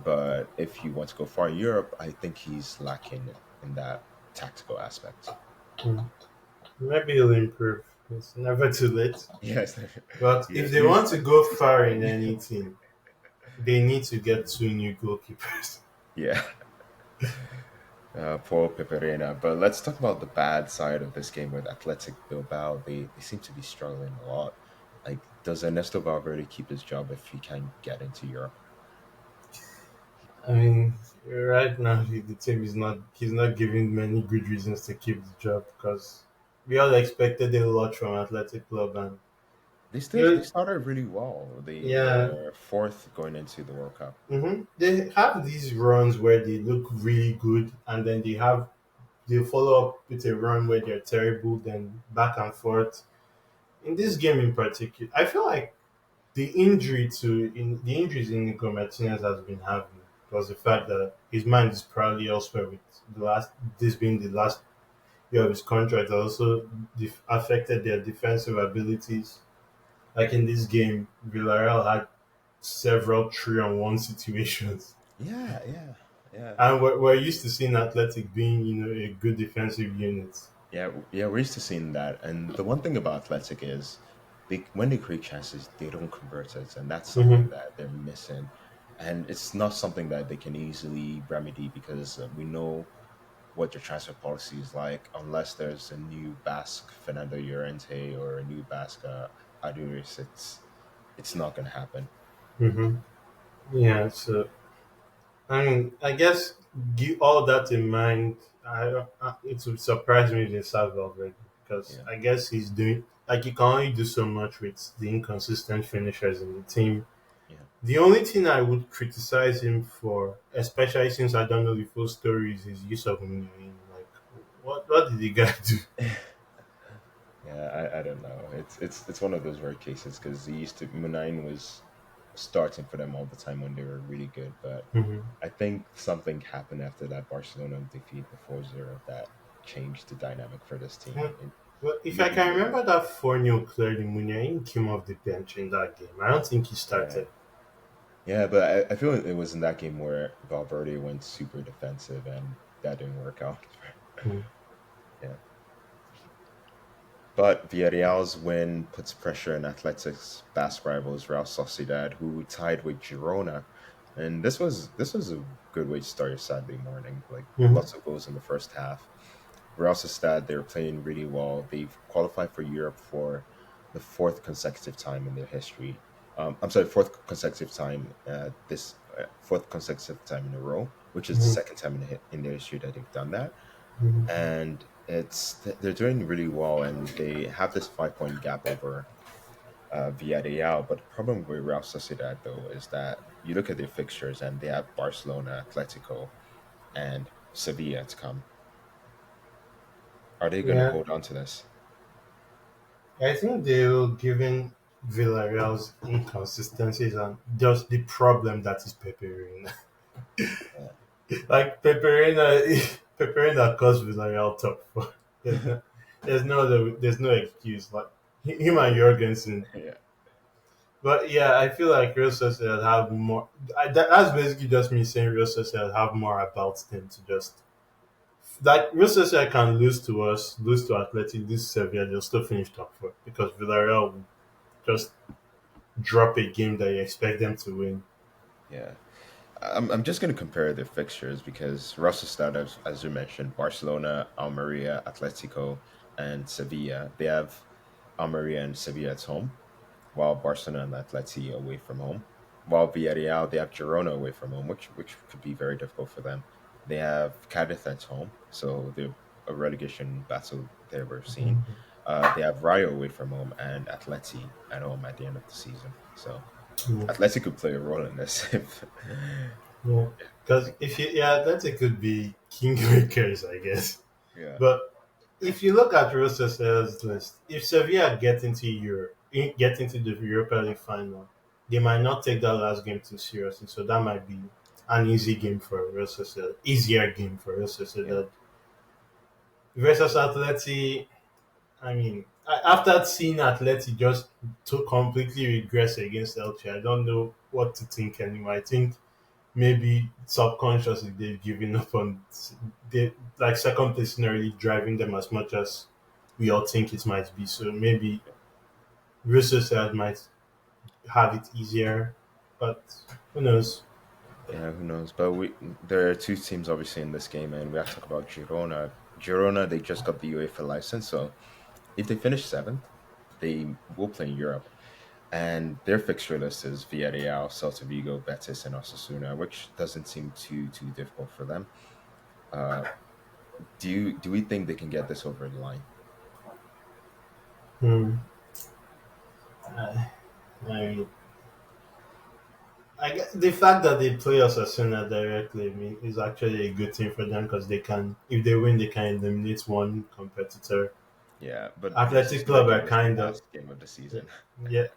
[SPEAKER 2] But if you want to go far in Europe, I think he's lacking in that tactical aspect.
[SPEAKER 1] Mhm. Maybe he'll improve. It's never too late.
[SPEAKER 2] Yes,
[SPEAKER 1] But if
[SPEAKER 2] yes,
[SPEAKER 1] they
[SPEAKER 2] he's
[SPEAKER 1] want to
[SPEAKER 2] like
[SPEAKER 1] go far in
[SPEAKER 2] 20.
[SPEAKER 1] anything, they need to get two new goalkeepers.
[SPEAKER 2] Yeah. Poor Peperina. But let's talk about the bad side of this game with Athletic Bilbao. They seem to be struggling a lot. Like, does Ernesto Valverde keep his job if he can get into Europe?
[SPEAKER 1] I mean, right now the team is not. He's not giving many good reasons to keep the job because we all expected a lot from Athletic Club, and
[SPEAKER 2] They
[SPEAKER 1] you
[SPEAKER 2] started really well. They
[SPEAKER 1] yeah.
[SPEAKER 2] were fourth going into the World Cup.
[SPEAKER 1] They have these runs where they look really good, and then they follow up with a run where they're terrible, then back and forth. In this game in particular, I feel like the injuries in Nico Martinez has been having was the fact that his mind is probably elsewhere with this being the last year of his contract. Also affected their defensive abilities. Like in this game, Villarreal had several 3-on-1 situations.
[SPEAKER 2] Yeah, yeah, yeah.
[SPEAKER 1] And we're used to seeing Athletic being, a good defensive unit.
[SPEAKER 2] Yeah, yeah, we're used to seeing that. And the one thing about Athletic is when they create chances, they don't convert it. And that's something
[SPEAKER 1] Hmm.
[SPEAKER 2] that they're missing. And it's not something that they can easily remedy because we know what their transfer policy is like unless there's a new Basque Fernando Llorente or a new Basque Aduriz. It's not going to happen.
[SPEAKER 1] Hmm. Yeah, so I mean, I guess give all that in mind, it would surprise me if they start Valverde because
[SPEAKER 2] Yeah,
[SPEAKER 1] I guess he's doing like he can only do so much with the inconsistent finishers in the team.
[SPEAKER 2] yeah.
[SPEAKER 1] The only thing I would criticize him for, especially since I don't know the full story, is his use of Muniain. Like, what did the guy do?
[SPEAKER 2] Yeah, I don't know. It's one of those rare cases because he used to Munine was starting for them all the time when they were really good, but
[SPEAKER 1] Hmm.
[SPEAKER 2] I think something happened after that Barcelona defeat before 0 that changed the dynamic for this team. And
[SPEAKER 1] But if I
[SPEAKER 2] looking
[SPEAKER 1] can
[SPEAKER 2] good at
[SPEAKER 1] remember that 4-0 clearly, Muniain came off the bench in that game. I don't think he
[SPEAKER 2] yeah.
[SPEAKER 1] started.
[SPEAKER 2] Yeah, but I feel it was in that game where Valverde went super defensive and that didn't work out.
[SPEAKER 1] Mm.
[SPEAKER 2] Yeah. But Villarreal's win puts pressure on Atletic's Basque rivals Real Sociedad, who tied with Girona. And this was a good way to start your Saturday morning. Like
[SPEAKER 1] Mhm.
[SPEAKER 2] lots of goals in the first half. Real Sociedad, they were playing really well. They've qualified for Europe for the fourth consecutive time in their history. I'm sorry, fourth consecutive time. This fourth consecutive time in a row, which is the
[SPEAKER 1] Mhm.
[SPEAKER 2] second time in their history that they've done that.
[SPEAKER 1] Mhm.
[SPEAKER 2] And they're doing really well, and they have this 5 point gap over Villarreal. But the problem with Real Sociedad though is that you look at their fixtures, and they have Barcelona, Atletico, and Sevilla to come. Are they going to
[SPEAKER 1] Yeah,
[SPEAKER 2] hold on to this?
[SPEAKER 1] I think they will, given Villarreal's inconsistencies and just the problem that is Peperina.
[SPEAKER 2] Yeah,
[SPEAKER 1] Like Peperina, Peperina caused Villarreal top four. There's no, there's no excuse. Like him and Jorgensen.
[SPEAKER 2] yeah,
[SPEAKER 1] But yeah, I feel like Real Sociedad have more. That's basically just me saying Real Sociedad have more about them to just like Real Sociedad can lose to us, lose to Athletic, lose to Sevilla, they'll still finish top four because Villarreal will just drop a game that you expect them to win.
[SPEAKER 2] yeah. I'm just going to compare their fixtures because Real Sociedad, as you mentioned, Barcelona, Almeria, Atletico, and Sevilla. They have Almeria and Sevilla at home, while Barcelona and Atleti away from home. While Villarreal, they have Girona away from home, which could be very difficult for them. They have Cadiz at home, so they're a relegation battle there we're seeing. They have Rayo away from home and Atleti at home at the end of the season. So
[SPEAKER 1] Yeah,
[SPEAKER 2] Atleti could play a role in this. If,
[SPEAKER 1] yeah. Because
[SPEAKER 2] like,
[SPEAKER 1] if you, yeah, that it could be kingmakers, I guess.
[SPEAKER 2] yeah,
[SPEAKER 1] But if you look at Real Sociedad's list, if Sevilla get into the Europa League final, they might not take that last game too seriously. So that might be an easy game for Real Sociedad, easier game for Real
[SPEAKER 2] yeah,
[SPEAKER 1] Sociedad versus Atleti. I mean, after seeing Atleti just to completely regress against Elche, I don't know what to think anymore. I think maybe subconsciously they've given up on they like second place not really driving them as much as we all think it might be. So maybe Real Sociedad might have it easier, but who knows?
[SPEAKER 2] yeah. Who knows? But there are two teams obviously in this game, and we have to talk about Girona. Girona, they just got the UEFA license, so if they finish seventh, they will play in Europe. And their fixture list is Villarreal, Celta Vigo, Betis, and Osasuna, which doesn't seem too difficult for them. Uh, do we think they can get this over the line?
[SPEAKER 1] Hmm. I, I mean, I guess the fact that they play Osasuna directly is actually a good thing for them because they can, if they win, they can eliminate one competitor.
[SPEAKER 2] Yeah, but the
[SPEAKER 1] Athletic
[SPEAKER 2] Osasuna
[SPEAKER 1] Club are
[SPEAKER 2] game is the
[SPEAKER 1] kind of
[SPEAKER 2] last game of the
[SPEAKER 1] yeah,
[SPEAKER 2] season.
[SPEAKER 1] yeah,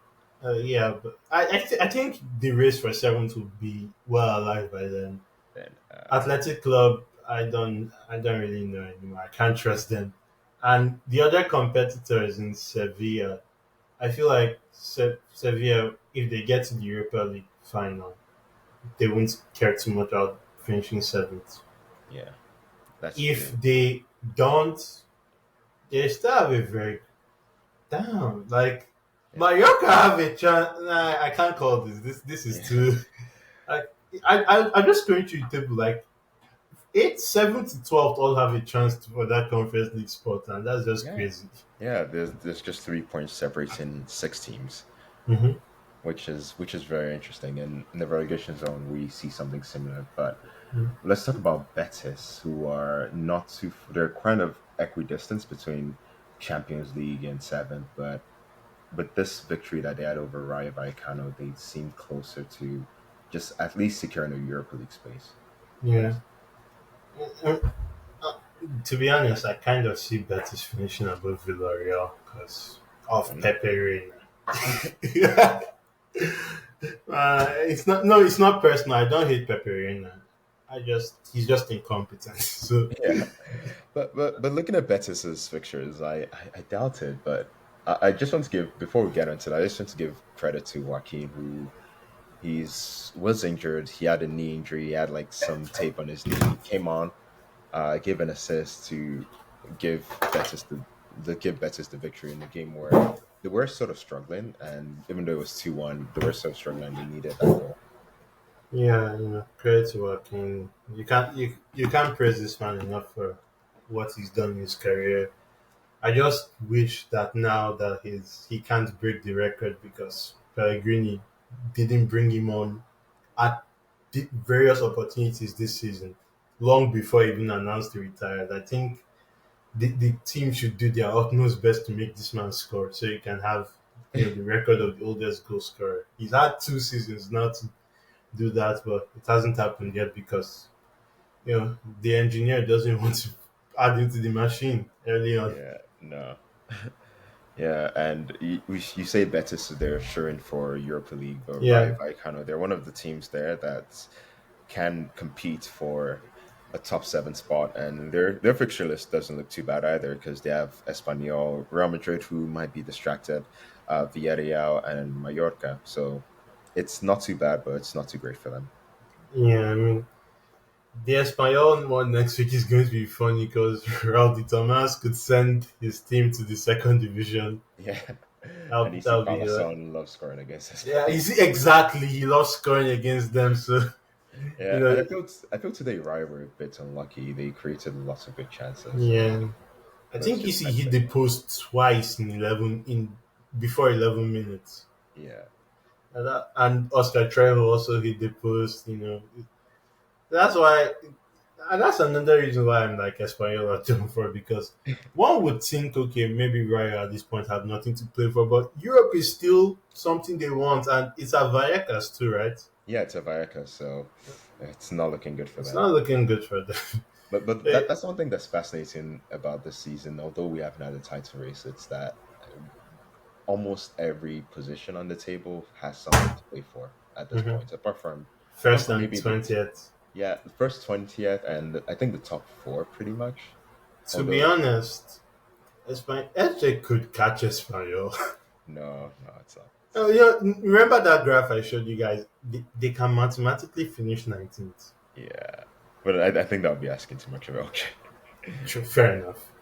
[SPEAKER 1] yeah, but I think the race for seventh will be well alive by then.
[SPEAKER 2] Then
[SPEAKER 1] Athletic Club, I don't really know anymore. I can't trust them. And the other competitors in Sevilla, I feel like Sevilla, if they get to the Europa League final, they won't care too much about finishing seventh.
[SPEAKER 2] yeah, that's
[SPEAKER 1] If
[SPEAKER 2] true.
[SPEAKER 1] they don't, they still have a very damn like
[SPEAKER 2] Yeah,
[SPEAKER 1] Mallorca have a chance. Nah, I can't call this. This is
[SPEAKER 2] yeah,
[SPEAKER 1] too. Like, I'm just going through the table. Like 8, 7 to 12 all have a chance for that Conference League spot, and that's just
[SPEAKER 2] Yeah,
[SPEAKER 1] crazy.
[SPEAKER 2] yeah. There's just 3 points separating six teams,
[SPEAKER 1] Hmm.
[SPEAKER 2] which is very interesting. And in the relegation zone, we see something similar. But let's talk about Betis, who are not too. They're kind of equidistant between Champions League and seventh, but this victory that they had over Rayo Vallecano, they seemed closer to just at least securing a Europa League space.
[SPEAKER 1] Yeah. Uh, to be honest, I kind of see Betis finishing above Villarreal because
[SPEAKER 2] Why
[SPEAKER 1] of
[SPEAKER 2] not?
[SPEAKER 1] Pepe Reina. Yeah. It's not. No, it's not personal. I don't hate Pepe Reina. He's just incompetent. So
[SPEAKER 2] Yeah, but looking at Betis's fixtures, I doubt it. But I just want to give before we get into that, I just want to give credit to Joaquin, who was injured. He had a knee injury. He had like some tape on his knee. Came on, gave an assist to give Betis the victory in the game where they were sort of struggling, and even though it was 2-1, they were sort of struggling and they needed that goal.
[SPEAKER 1] yeah, credit to Joaquin. You can't praise this man enough for what he's done in his career. I just wish that now that he can't break the record because Pellegrini didn't bring him on at various opportunities this season, long before he even announced he retired. I think the team should do their utmost best to make this man score so he can have the record of the oldest goal scorer. He's had 2 seasons now to do that, but it hasn't happened yet because the engineer doesn't want to add into the machine early on.
[SPEAKER 2] Yeah, no. Yeah, and you say Betis, they're assuring for Europa League, but Rayo
[SPEAKER 1] Yeah,
[SPEAKER 2] Vallecano, they're one of the teams there that can compete for a top seven spot, and their fixture list doesn't look too bad either because they have Espanyol, Real Madrid, who might be distracted, Villarreal, and Mallorca. So it's not too bad, but it's not too great for them.
[SPEAKER 1] yeah. I mean, the Espanyol one next week is going to be funny because Raul Di Tomas could send his team to the second division.
[SPEAKER 2] Yeah, and
[SPEAKER 1] That'll,
[SPEAKER 2] you see
[SPEAKER 1] that'll be
[SPEAKER 2] Palason loves scoring against us.
[SPEAKER 1] yeah. You see exactly. He loves scoring against them, so you
[SPEAKER 2] Yeah, and
[SPEAKER 1] know.
[SPEAKER 2] I feel today Raya were a bit unlucky. They created lots of good chances,
[SPEAKER 1] Yeah, I
[SPEAKER 2] but it's
[SPEAKER 1] think
[SPEAKER 2] just
[SPEAKER 1] he hit
[SPEAKER 2] netting.
[SPEAKER 1] the post twice in 11 in before 11 minutes.
[SPEAKER 2] Yeah,
[SPEAKER 1] And Oscar Trejo also hit the post. That's why, and that's another reason why I'm like Espanyol at home for because one would think, okay, maybe Raya at this point have nothing to play for, but Europe is still something they want, and it's at Vallecas too, right?
[SPEAKER 2] yeah, it's a Vallecas, so it's not looking good for
[SPEAKER 1] It's
[SPEAKER 2] them.
[SPEAKER 1] not looking good for them.
[SPEAKER 2] But
[SPEAKER 1] Eh,
[SPEAKER 2] that's one thing that's fascinating about this season. Although we haven't had a title race, it's that almost every position on the table has something to play for at this
[SPEAKER 1] mhm.
[SPEAKER 2] point. Apart
[SPEAKER 1] First
[SPEAKER 2] from
[SPEAKER 1] and
[SPEAKER 2] maybe the
[SPEAKER 1] 20th.
[SPEAKER 2] the first 20th and I think the top four pretty much.
[SPEAKER 1] To be
[SPEAKER 2] Although
[SPEAKER 1] honest, SJ could catch Espanyol.
[SPEAKER 2] no, it's not.
[SPEAKER 1] Oh, remember that graph I showed you guys? They can mathematically finish 19th.
[SPEAKER 2] Yeah, but I think that would be asking too much of it.
[SPEAKER 1] Sure, fair enough.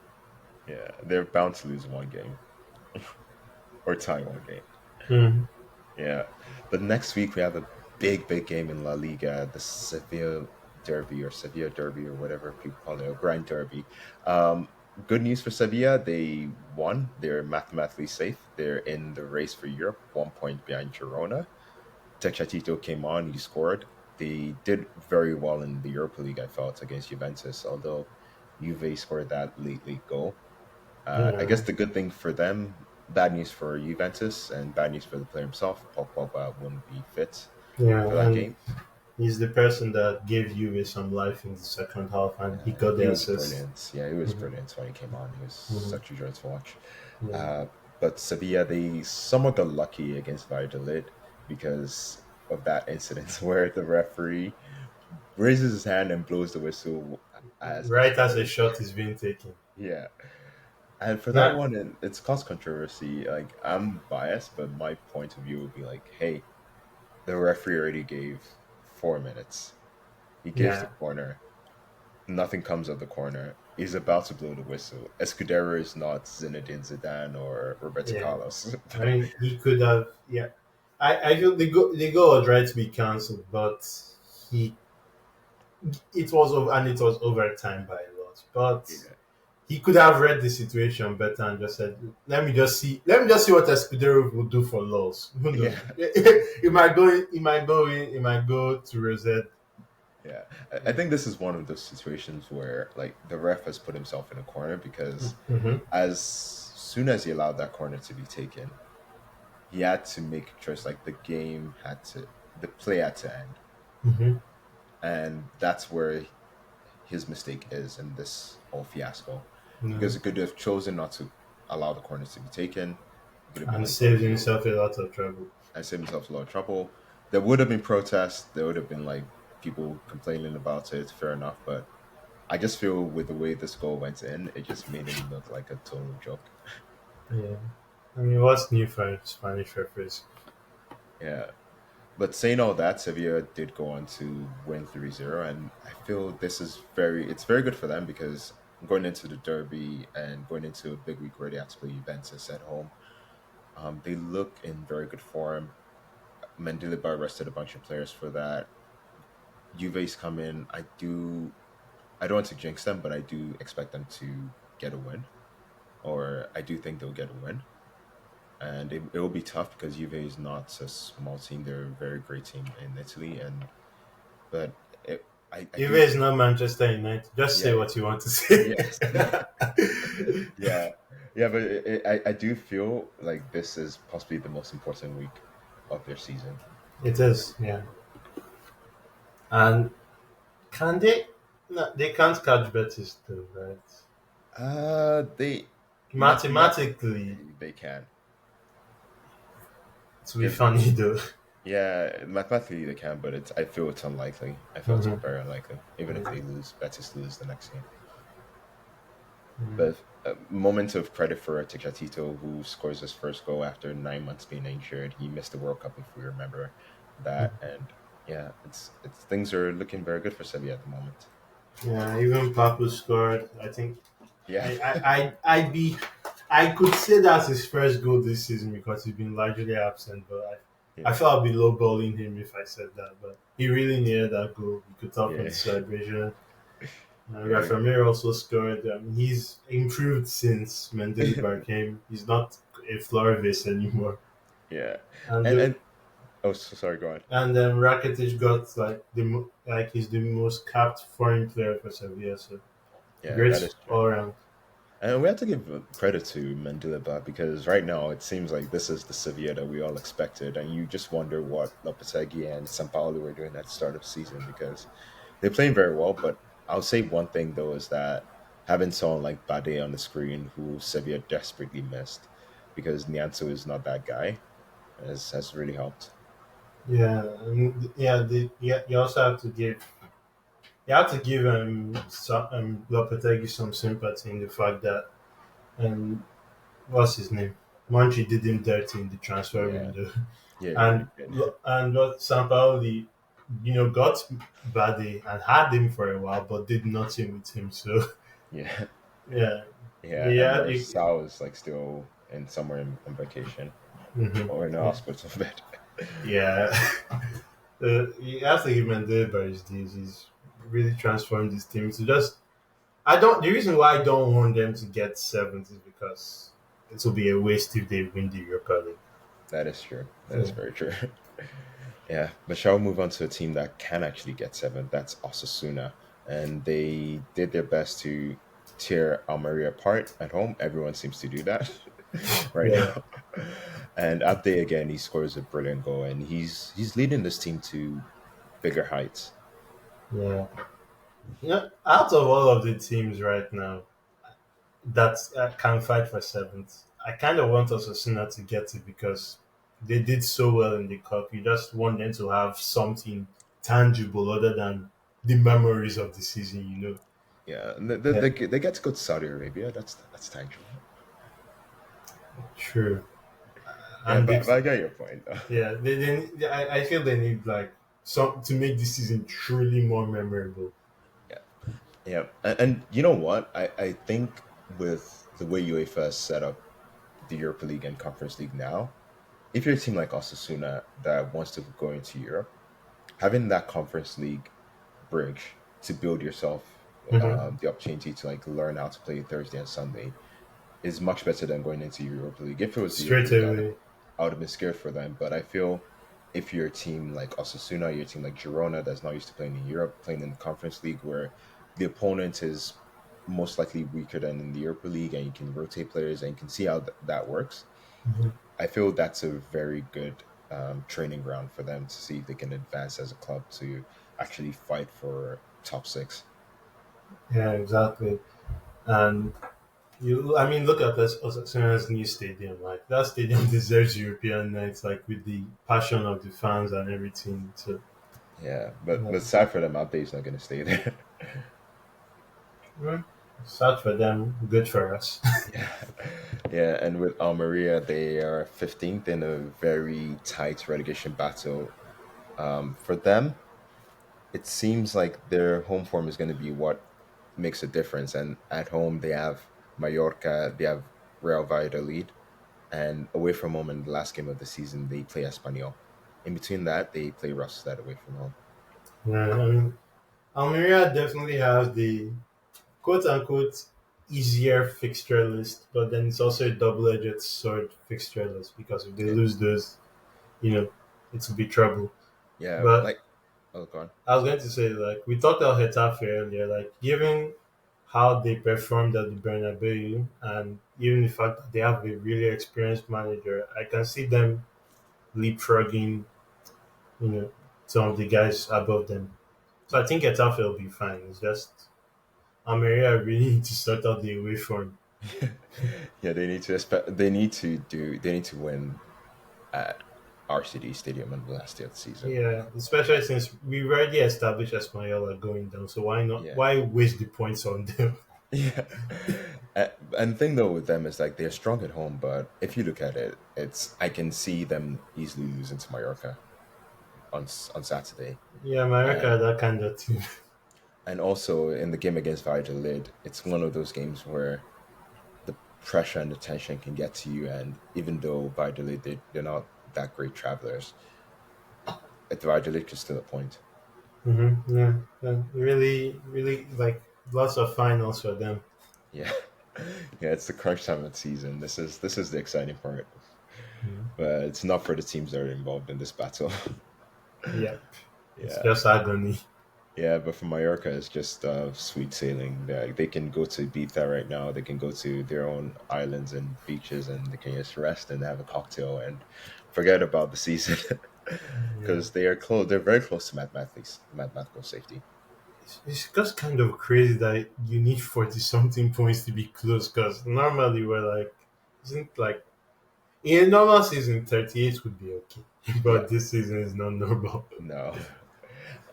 [SPEAKER 2] Yeah, they're bound to lose one game or tie one game.
[SPEAKER 1] Hmm.
[SPEAKER 2] Yeah, but next week we have a big game in La Liga, the Sevilla Derby or whatever people call it, or Grand Derby. Good news for Sevilla, they won. They're mathematically safe. They're in the race for Europe, 1 point behind Girona. Techatito came on, he scored. They did very well in the Europa League, I felt, against Juventus, although Juve scored that late goal. I
[SPEAKER 1] Yeah,
[SPEAKER 2] guess the good thing for them, bad news for Juventus and bad news for the player himself. Paul Pogba wouldn't be fit
[SPEAKER 1] yeah,
[SPEAKER 2] for that
[SPEAKER 1] and
[SPEAKER 2] game.
[SPEAKER 1] he's the person that gave Juve some life in the second half, and he got
[SPEAKER 2] He
[SPEAKER 1] the
[SPEAKER 2] was
[SPEAKER 1] assist.
[SPEAKER 2] brilliant. Yeah, he was
[SPEAKER 1] Hmm.
[SPEAKER 2] brilliant when he came on. He was
[SPEAKER 1] Hmm.
[SPEAKER 2] such a joy to watch.
[SPEAKER 1] Yeah.
[SPEAKER 2] Uh, but Sevilla, they somewhat got lucky against Valladolid because of that incident where the referee raises his hand and blows the whistle as they
[SPEAKER 1] Right as a
[SPEAKER 2] scored.
[SPEAKER 1] shot is being taken.
[SPEAKER 2] Yeah, and for that
[SPEAKER 1] That
[SPEAKER 2] one, it's caused controversy. Like I'm biased, but my point of view would be like, hey, the referee already gave 4 minutes. He gives the
[SPEAKER 1] yeah,
[SPEAKER 2] corner. Nothing comes of the corner. He's about to blow the whistle. Escudero is not Zinedine Zidane or Roberto
[SPEAKER 1] yeah.
[SPEAKER 2] Carlos.
[SPEAKER 1] I mean, he could have. Yeah, I feel the goal was right to be cancelled, but he it was over, and it was overtime by a lot. But
[SPEAKER 2] Yeah,
[SPEAKER 1] he could have read the situation better and just said, let me just see what Escudero will do for Laws. Who knows?
[SPEAKER 2] yeah,
[SPEAKER 1] It might go to Rosette.
[SPEAKER 2] yeah. I think this is one of those situations where like the ref has put himself in a corner because
[SPEAKER 1] Mm-hmm.
[SPEAKER 2] as soon as he allowed that corner to be taken, he had to make a choice. Like the play had to end,
[SPEAKER 1] Mm-hmm.
[SPEAKER 2] and that's where his mistake is in this whole fiasco.
[SPEAKER 1] No.
[SPEAKER 2] Because he could have chosen not to allow the corner to be taken. He could have been
[SPEAKER 1] And
[SPEAKER 2] like, "Oh,
[SPEAKER 1] saved
[SPEAKER 2] cool,"
[SPEAKER 1] himself a lot of trouble.
[SPEAKER 2] and saved himself a lot of trouble. There would have been protests. There would have been like people complaining about it. Fair enough, but I just feel with the way this goal went in, it just made him look like a total joke.
[SPEAKER 1] Yeah. I mean, what's new for Spanish referees?
[SPEAKER 2] Yeah. But saying all that, Sevilla did go on to win 3-0, and I feel this is it's very good for them because going into the derby and going into a big week where they have to play Juventus at home, they look in very good form. Mendilibar rested a bunch of players for that. Juve's come in. I don't want to jinx them, but I do expect them to get a win, or I do think they'll get a win. And it will be tough because Juve is not a small team; they're a very great team in Italy, and but I
[SPEAKER 1] If
[SPEAKER 2] do
[SPEAKER 1] it's
[SPEAKER 2] think
[SPEAKER 1] not Manchester United, just
[SPEAKER 2] yeah,
[SPEAKER 1] say what you want to say.
[SPEAKER 2] yes, yeah, yeah, but I do feel like this is possibly the most important week of their season.
[SPEAKER 1] It is, yeah. And can they? No, they can't catch Betis though, right?
[SPEAKER 2] They
[SPEAKER 1] Mathematically,
[SPEAKER 2] mathematically they can.
[SPEAKER 1] to be
[SPEAKER 2] If
[SPEAKER 1] funny though.
[SPEAKER 2] Yeah, mathematically they can, but I feel it's unlikely. I feel it's
[SPEAKER 1] Mhm.
[SPEAKER 2] very unlikely, even if they lose, Betis lose the next game.
[SPEAKER 1] Mhm.
[SPEAKER 2] But a moment of credit for Techatito, who scores his first goal after 9 months being injured. He missed the World Cup, if we remember that. And yeah, it's things are looking very good for Sevilla at the moment.
[SPEAKER 1] Yeah, even Papu scored. I think
[SPEAKER 2] Yeah,
[SPEAKER 1] I'd be I could say that's his first goal this season because he's been largely absent, but I
[SPEAKER 2] yeah,
[SPEAKER 1] felt I'd be lowballing him if I said that. But he really needed that goal. You could tell from the
[SPEAKER 2] yeah,
[SPEAKER 1] celebration.
[SPEAKER 2] yeah,
[SPEAKER 1] Rafa also scored. He's improved since Mendilibar came. He's not a Florvis anymore.
[SPEAKER 2] yeah.
[SPEAKER 1] And
[SPEAKER 2] And
[SPEAKER 1] the,
[SPEAKER 2] and oh, so sorry, go on.
[SPEAKER 1] and Rakitic got like like he's the most capped foreign player for Sevilla. So
[SPEAKER 2] Yeah, that
[SPEAKER 1] great
[SPEAKER 2] is true.
[SPEAKER 1] all around.
[SPEAKER 2] And we have to give credit to Mendilibar because right now it seems like this is the Sevilla that we all expected, and you just wonder what Lopetegui and Sampaoli were doing at the start of the season because they're playing very well. But I'll say one thing though is that having someone like Bade on the screen who Sevilla desperately missed because Nianzo is not that guy has really helped.
[SPEAKER 1] Yeah, yeah. You also have to give Lopetegui some sympathy in the fact that um what's his name Monchi did him dirty in the transfer
[SPEAKER 2] Yeah,
[SPEAKER 1] window,
[SPEAKER 2] yeah, he
[SPEAKER 1] and
[SPEAKER 2] really did.
[SPEAKER 1] what Sampaoli got Bade and had him for a while but did nothing with him. So
[SPEAKER 2] Yeah,
[SPEAKER 1] yeah,
[SPEAKER 2] yeah. And
[SPEAKER 1] yeah,
[SPEAKER 2] Marcel is like still in somewhere on vacation
[SPEAKER 1] mhm,
[SPEAKER 2] or in the
[SPEAKER 1] yeah.
[SPEAKER 2] hospital bed.
[SPEAKER 1] Yeah. He has to give Mendy by his days. He's really transformed this team to just. I don't. The reason why I don't want them to get seventh is because it will be a waste if they win the Europa League.
[SPEAKER 2] That is true. That is
[SPEAKER 1] Yeah.
[SPEAKER 2] very true. Yeah, but shall we move on to a team that can actually get seven? That's Osasuna, and they did their best to tear Almeria apart at home. Everyone seems to do that right
[SPEAKER 1] Yeah.
[SPEAKER 2] now. And Abde again, he scores a brilliant goal, and he's leading this team to bigger heights.
[SPEAKER 1] Yeah. Out of all of the teams right now that can fight for seventh, I kind of want Osasuna to get it because they did so well in the cup. You just want them to have something tangible other than the memories of the season.
[SPEAKER 2] Yeah, and
[SPEAKER 1] Yeah.
[SPEAKER 2] they get to go to Saudi Arabia. That's tangible.
[SPEAKER 1] True.
[SPEAKER 2] Yeah,
[SPEAKER 1] And they,
[SPEAKER 2] but I get your point though.
[SPEAKER 1] yeah, I feel they need like some to make this season truly more memorable.
[SPEAKER 2] Yeah. Yeah, and you know what? I think with the way UEFA has set up the Europa League and Conference League now, if you're a team like Osasuna that wants to go into Europe, having that Conference League bridge to build yourself
[SPEAKER 1] Hmm.
[SPEAKER 2] the opportunity to like learn how to play Thursday and Sunday is much better than going into Europa League. If it was the Europa
[SPEAKER 1] Straight
[SPEAKER 2] League,
[SPEAKER 1] away.
[SPEAKER 2] I would have been scared for them. But I feel if you're a team like Osasuna, you're a team like Girona that's not used to playing in Europe, playing in the Conference League, where the opponent is most likely weaker than in the Europa League, and you can rotate players and you can see how that works.
[SPEAKER 1] Mhm.
[SPEAKER 2] I feel that's a very good training ground for them to see if they can advance as a club to actually fight for top six.
[SPEAKER 1] Yeah, exactly. And I mean, look at this Osasun's new stadium. Like that stadium deserves European nights, like with the passion of the fans and everything. So,
[SPEAKER 2] Yeah,
[SPEAKER 1] like,
[SPEAKER 2] but sad for them, Abde's not going to stay there.
[SPEAKER 1] mm, sad for them, good for us.
[SPEAKER 2] Yeah, yeah, and with Almeria, they are 15th in a very tight relegation battle. For them, it seems like their home form is going to be what makes a difference. And at home, they have Mallorca, they have Real Valladolid, and away from home in the last game of the season, they play Espanyol. In between that, they play Rostad away from home.
[SPEAKER 1] Yeah, I mean, Almeria definitely has the quote unquote easier fixture list, but then it's also a double edged sword fixture list because if they
[SPEAKER 2] Yeah,
[SPEAKER 1] lose those, you know, it will be trouble.
[SPEAKER 2] yeah,
[SPEAKER 1] But
[SPEAKER 2] like oh, go on.
[SPEAKER 1] I was going to say, like, we talked about Getafe earlier, like, given how they performed at the Bernabeu and even the fact that they have a really experienced manager, I can see them leapfrogging, you know, some of the guys above them. So I think Getafe will be fine. It's just Almeria really need to sort out the away form.
[SPEAKER 2] Yeah, they need to win at RCD Stadium on the last day of the season.
[SPEAKER 1] Yeah, especially since we've already established Espanyol are going down, so why not?
[SPEAKER 2] Yeah,
[SPEAKER 1] Why waste the points on them?
[SPEAKER 2] yeah. And the thing though with them is like they're strong at home, but if you look at it, it's I can see them easily losing to Mallorca on Saturday,
[SPEAKER 1] Yeah, America are
[SPEAKER 2] and
[SPEAKER 1] that kind of team.
[SPEAKER 2] also in the game against Valladolid, it's one of those games where the pressure and the tension can get to you, and even though Valladolid they're not that great travelers, at Valladolid can still a point.
[SPEAKER 1] Yeah, yeah, really, really like lots of finals for them.
[SPEAKER 2] Yeah, yeah, it's the crunch time of the season. This is the exciting part,
[SPEAKER 1] Mhm.
[SPEAKER 2] but it's not for the teams that are involved in this battle.
[SPEAKER 1] Yep, it's
[SPEAKER 2] Yeah,
[SPEAKER 1] just agony.
[SPEAKER 2] yeah, but for Mallorca, it's just sweet sailing. They can go to Ibiza right now. They can go to their own islands and beaches, and they can just rest and have a cocktail and forget about the season
[SPEAKER 1] Yeah,
[SPEAKER 2] because they are close. They're very close to mathematical safety.
[SPEAKER 1] it's just kind of crazy that you need 40 something points to be close. Because normally we're like, isn't like in a normal season 38 would be okay,
[SPEAKER 2] Yeah,
[SPEAKER 1] but this season is not normal.
[SPEAKER 2] no.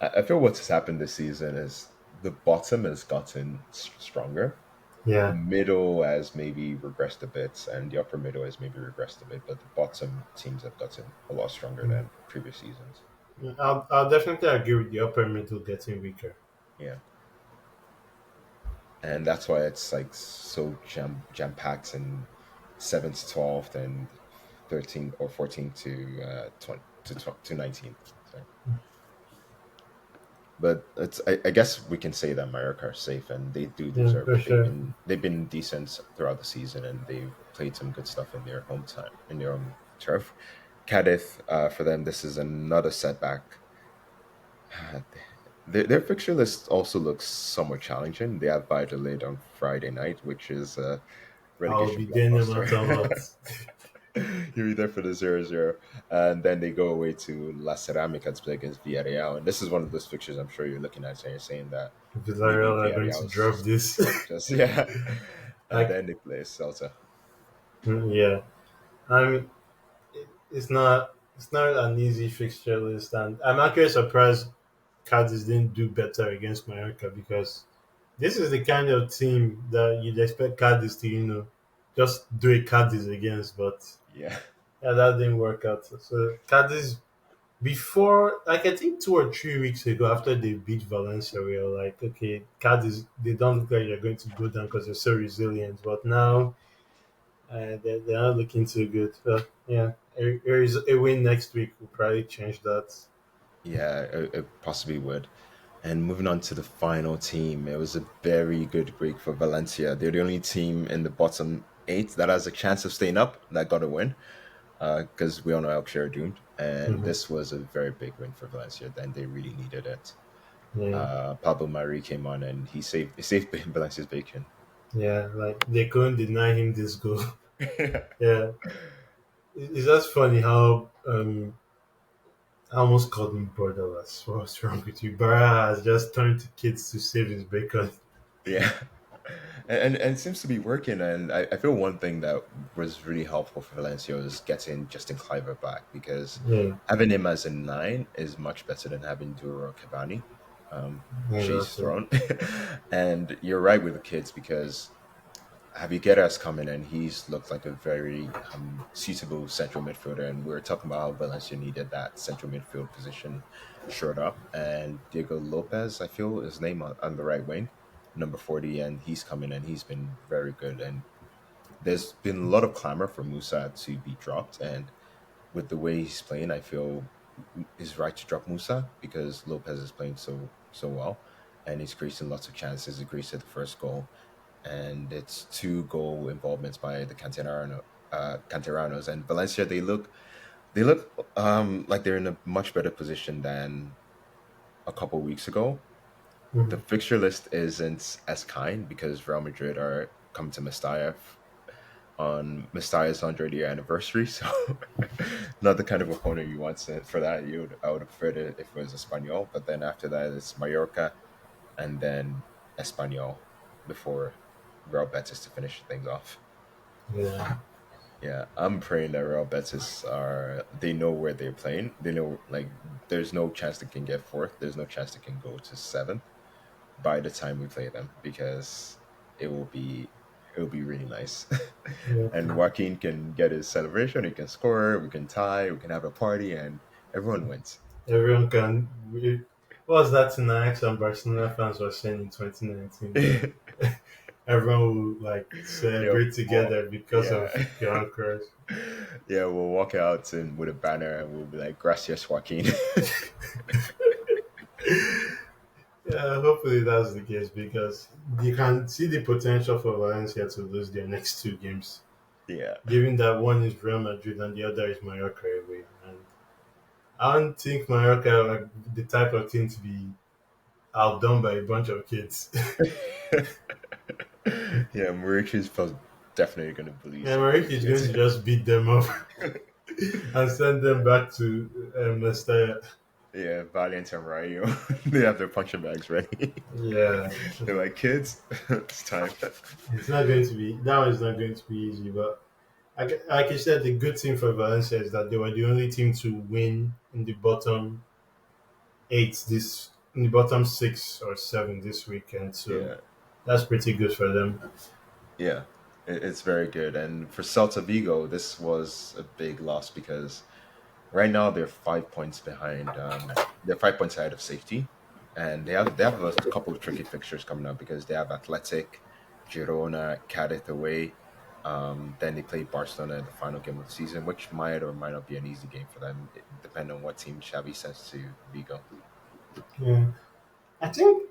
[SPEAKER 2] I feel what's happened this season is the bottom has gotten stronger. The
[SPEAKER 1] Yeah,
[SPEAKER 2] middle has maybe regressed a bit, and the upper middle has maybe regressed a bit, but the bottom teams have gotten a lot stronger than previous seasons.
[SPEAKER 1] I'll definitely agree with the upper middle getting weaker.
[SPEAKER 2] Yeah, and that's why it's like so jam packed and 7th to 12th and 13 or 14 to 20 to 19th. So, but I guess we can say that Mallorca are safe and they do
[SPEAKER 1] Yeah,
[SPEAKER 2] deserve
[SPEAKER 1] for
[SPEAKER 2] it.
[SPEAKER 1] sure.
[SPEAKER 2] They've been decent throughout the season and they've played some good stuff in their home time in their own turf. Cadiz, for them, this is another setback. Their fixture list also looks somewhat challenging. They have Valladolid on Friday night, which is a
[SPEAKER 1] I'll
[SPEAKER 2] relegation
[SPEAKER 1] be there no
[SPEAKER 2] blockbuster.
[SPEAKER 1] matter what.
[SPEAKER 2] You'll be there for the 0-0. And then they go away to La Ceramica to play against Villarreal. And this is one of those fixtures I'm sure you're looking at and you're saying that maybe
[SPEAKER 1] Villarreal are going to
[SPEAKER 2] Villarreal
[SPEAKER 1] drop
[SPEAKER 2] is
[SPEAKER 1] this.
[SPEAKER 2] just, yeah. And
[SPEAKER 1] Like,
[SPEAKER 2] then they play Celta.
[SPEAKER 1] yeah, I mean, it's not an easy fixture list, and I'm actually surprised Cadiz didn't do better against Mallorca because this is the kind of team that you'd expect Cadiz to, just do a Cadiz against, but
[SPEAKER 2] Yeah.
[SPEAKER 1] yeah, that didn't work out. So Cadiz before, like I think 2 or 3 weeks ago, after they beat Valencia, we were like, okay, Cadiz, they don't look like they're going to go down because they're so resilient, but now they're not looking too good. But yeah, a win next week will probably change that.
[SPEAKER 2] Yeah, it possibly would. And moving on to the final team, it was a very good break for Valencia. They're the only team in the bottom eight that has a chance of staying up that got a win, because we all know Elche are doomed. And
[SPEAKER 1] Hmm.
[SPEAKER 2] this was a very big win for Valencia. Then they really needed it.
[SPEAKER 1] Yeah,
[SPEAKER 2] Pablo Mari came on and he saved Valencia's bacon.
[SPEAKER 1] yeah, like they couldn't deny him this goal. Yeah, it's just funny how I almost called him borderless. What's wrong with you? Barra has just turned to kids to save his bacon.
[SPEAKER 2] Yeah. And it seems to be working. And I feel one thing that was really helpful for Valencia was getting Justin Cliver back, because
[SPEAKER 1] Yeah,
[SPEAKER 2] having him as a nine is much better than having Duro or Cavani. She's
[SPEAKER 1] exactly.
[SPEAKER 2] thrown. And you're right with the kids, because Javi Guerra's coming and he's looked like a very suitable central midfielder. And we were talking about how Valencia needed that central midfield position shored up. And Diego Lopez, I feel his name on the right wing, number 40, and he's coming and he's been very good. And there's been a lot of clamor for Musa to be dropped. And with the way he's playing, I feel it's right to drop Musa, because Lopez is playing so well, and he's creating lots of chances. He created the first goal, and it's two goal involvements by the Canteranos. And Valencia, they look like they're in a much better position than a couple weeks ago. The
[SPEAKER 1] Mhm.
[SPEAKER 2] fixture list isn't as kind, because Real Madrid are coming to Mestalla on Mestia's 100-year anniversary. So not the kind of opponent you want for that. I would have preferred it if it was Espanyol. But then after that, it's Mallorca and then Espanyol before Real Betis to finish things off.
[SPEAKER 1] Yeah,
[SPEAKER 2] Yeah, I'm praying that Real Betis they know where they're playing. They know, like, there's no chance they can get fourth. There's no chance they can go to seventh by the time we play them, because it will be it will be really nice.
[SPEAKER 1] yeah.
[SPEAKER 2] And Joaquin can get his celebration. He can score. We can tie. We can have a party, and everyone wins.
[SPEAKER 1] Everyone can. What was that tonight? Some Barcelona fans were saying in 2019 that everyone will like
[SPEAKER 2] Yeah,
[SPEAKER 1] celebrate
[SPEAKER 2] well,
[SPEAKER 1] together because
[SPEAKER 2] yeah,
[SPEAKER 1] of Johan Cruyff.
[SPEAKER 2] yeah. We'll walk out and with a banner, and we'll be like, "Gracias, Joaquin."
[SPEAKER 1] Yeah, hopefully that's the case because you can see the potential for Valencia to lose their next two games,
[SPEAKER 2] Yeah,
[SPEAKER 1] given that one is Real Madrid and the other is Mallorca away. And I don't think Mallorca are the type of team to be outdone by a bunch of kids.
[SPEAKER 2] yeah. Mauritius was definitely going to bully
[SPEAKER 1] And
[SPEAKER 2] some of
[SPEAKER 1] Mallorca
[SPEAKER 2] those
[SPEAKER 1] is going
[SPEAKER 2] kids.
[SPEAKER 1] to just beat them up and send them back to Mestalla.
[SPEAKER 2] Yeah, Valiant and Rayo, they have their punching bags ready.
[SPEAKER 1] Yeah,
[SPEAKER 2] They're like, "Kids, it's time."
[SPEAKER 1] it's not going to be that one is not going to be easy. But like I said, the good thing for Valencia is that they were the only team to win in the bottom eight this in the bottom six or seven this weekend. So
[SPEAKER 2] Yeah,
[SPEAKER 1] that's pretty good for them.
[SPEAKER 2] yeah, it's very good. And for Celta Vigo, this was a big loss, because right now they're 5 points behind. They're 5 points ahead of safety, and they have a couple of tricky fixtures coming up, because they have Athletic, Girona, Cadiz away. Then they play Barcelona in the final game of the season, which might or might not be an easy game for them, depending on what team Xavi sends to Vigo.
[SPEAKER 1] Yeah, I think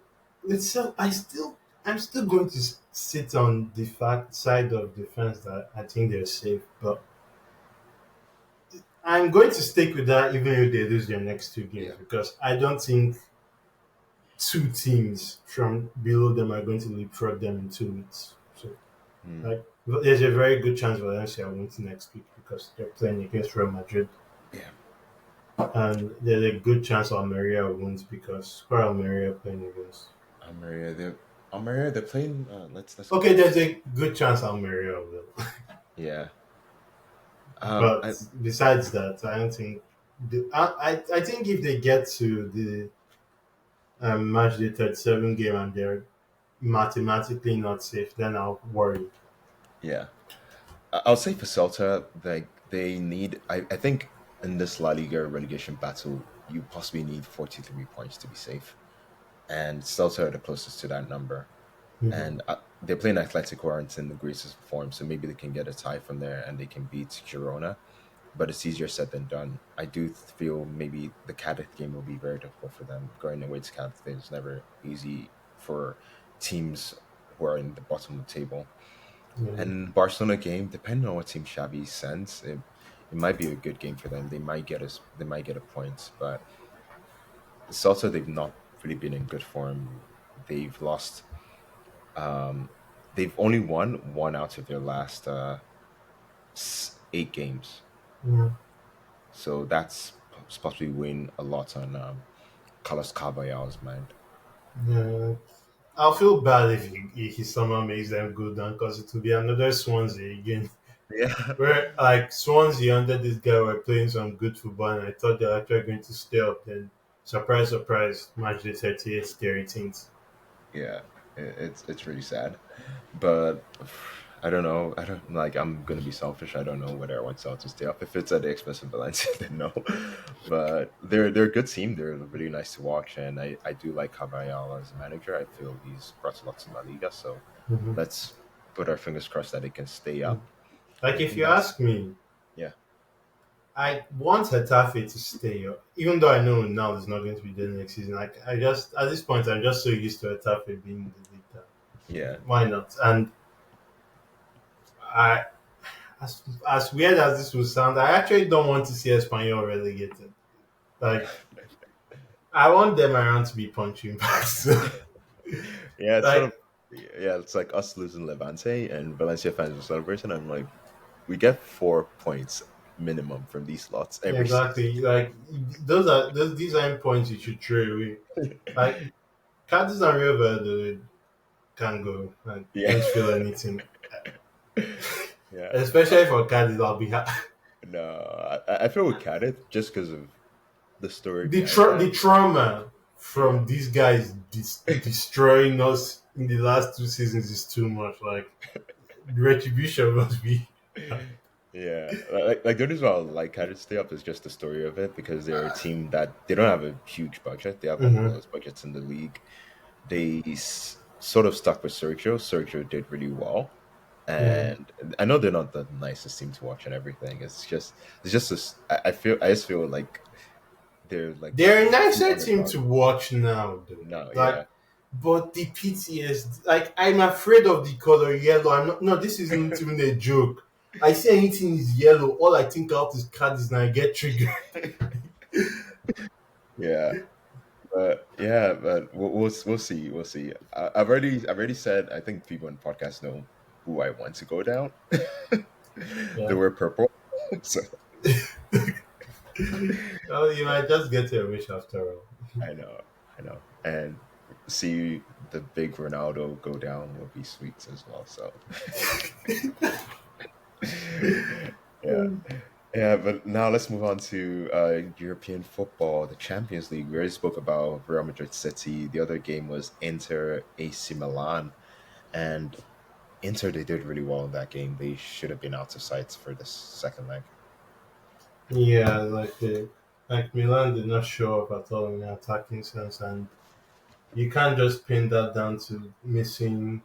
[SPEAKER 1] it's so. I'm still going to sit on the fact side of defense that I think they're safe, but I'm going to stick with that even if they lose their next two games
[SPEAKER 2] Yeah.
[SPEAKER 1] because I don't think two teams from below them are going to leapfrog them in 2 weeks. So,
[SPEAKER 2] Hmm.
[SPEAKER 1] like, there's a very good chance Valencia wins next week because they're playing against Real Madrid,
[SPEAKER 2] Yeah.
[SPEAKER 1] and there's a good chance Almeria wins because who are Almeria playing against?
[SPEAKER 2] Almeria, they're playing. Let's
[SPEAKER 1] Okay,
[SPEAKER 2] quickly
[SPEAKER 1] there's
[SPEAKER 2] check.
[SPEAKER 1] a good chance Almeria will,
[SPEAKER 2] Yeah.
[SPEAKER 1] but
[SPEAKER 2] I
[SPEAKER 1] besides that, I don't think. I think if they get to the match day 37 game and they're mathematically not safe, then I'll worry.
[SPEAKER 2] Yeah. I'll say for Celta, they need. I think in this La Liga relegation battle, you possibly need 43 points to be safe, and Celta are the closest to that number.
[SPEAKER 1] Mhm.
[SPEAKER 2] And they're playing Atletico, who aren't in the greatest form, so maybe they can get a tie from there and they can beat Girona. but it's easier said than done. I do feel maybe the Cadiz game will be very difficult for them. Going away to Cadiz is never easy for teams who are in the bottom of the table.
[SPEAKER 1] Yeah,
[SPEAKER 2] And Barcelona game, depending on what team Xavi sends, it might be a good game for them. They might get us. They might get a point, but it's also they've not really been in good form. They've lost. Um, they've only won one out of their last 8 games.
[SPEAKER 1] yeah,
[SPEAKER 2] So that's possibly win a lot on Carlos Carvalhal's mind.
[SPEAKER 1] yeah. I'll feel bad if he somehow makes them go down because it will be another Swansea again.
[SPEAKER 2] Yeah,
[SPEAKER 1] Where like Swansea under this guy were playing some good football, and I thought they were actually going to stay up. Then surprise, surprise, match the 38 scary things.
[SPEAKER 2] yeah, it's really sad, but I don't know. I don't like. I'm gonna be selfish. I don't know whether I want Salah to stay up. If it's at the expense of Valencia, then no. But they're a good team. They're really nice to watch, and I do like Caballero as a manager. I feel he's brought a lot to La Liga. So
[SPEAKER 1] Hmm.
[SPEAKER 2] let's put our fingers crossed that he can stay up. And
[SPEAKER 1] Like
[SPEAKER 2] I
[SPEAKER 1] if
[SPEAKER 2] think
[SPEAKER 1] you
[SPEAKER 2] that's
[SPEAKER 1] ask me,
[SPEAKER 2] yeah,
[SPEAKER 1] I want Hetafe to stay up, even though I know now it's not going to be there next season. Like I just at this point, I'm just so used to Hetafe being in the league that
[SPEAKER 2] yeah.
[SPEAKER 1] why not? And I, as weird as this will sound, I actually don't want to see Espanyol relegated. Like I want them around to be punching bags.
[SPEAKER 2] Yeah, it's sort of
[SPEAKER 1] Like
[SPEAKER 2] yeah, it's like us losing Levante and Valencia fans are celebrating. I'm like, we get 4 points minimum from these slots
[SPEAKER 1] yeah,
[SPEAKER 2] every season.
[SPEAKER 1] exactly. Like these are points you should throw away. Like Cadiz and Rio Verde can go. I
[SPEAKER 2] Yeah,
[SPEAKER 1] don't feel anything.
[SPEAKER 2] yeah.
[SPEAKER 1] Especially for Cadiz, I'll be
[SPEAKER 2] No, I feel with Cardiff just because of the story behind
[SPEAKER 1] the
[SPEAKER 2] that.
[SPEAKER 1] trauma
[SPEAKER 2] Yeah,
[SPEAKER 1] from these guys destroying us in the last 2 seasons is too much. Like the retribution must be.
[SPEAKER 2] yeah. Like the reason why I like Cardiff stay up is just the story of it because they're a team that they don't have a huge budget. They have one of the
[SPEAKER 1] Mhm.
[SPEAKER 2] lowest budgets in the league. They sort of stuck with Sergio. Sergio did really well.
[SPEAKER 1] Yeah.
[SPEAKER 2] And I know they're not the nicest team to watch and everything. It's just this. I just feel like they're like
[SPEAKER 1] They're a
[SPEAKER 2] the
[SPEAKER 1] nicer team
[SPEAKER 2] underdog.
[SPEAKER 1] to watch now, though.
[SPEAKER 2] No,
[SPEAKER 1] Like,
[SPEAKER 2] yeah,
[SPEAKER 1] but the PTS, like, I'm afraid of the color yellow. I'm not. No, this isn't even a joke. I see anything is yellow, all I think out is cards, and I get triggered.
[SPEAKER 2] yeah, but we'll see, we'll see. I've already said I think people in podcasts know who I want to go down. They
[SPEAKER 1] Yeah.
[SPEAKER 2] were purple, so
[SPEAKER 1] Well, you might just get your wish after all.
[SPEAKER 2] I know, I know, and see the big Ronaldo go down will be sweet as well. So yeah. Yeah, but now let's move on to European football, the Champions League. We already spoke about Real Madrid City. The other game was Inter AC Milan, and Inter they did really well in that game. They should have been out of sight for the second leg.
[SPEAKER 1] Yeah, like Milan did not show up at all in the attacking sense, and you can't just pin that down to missing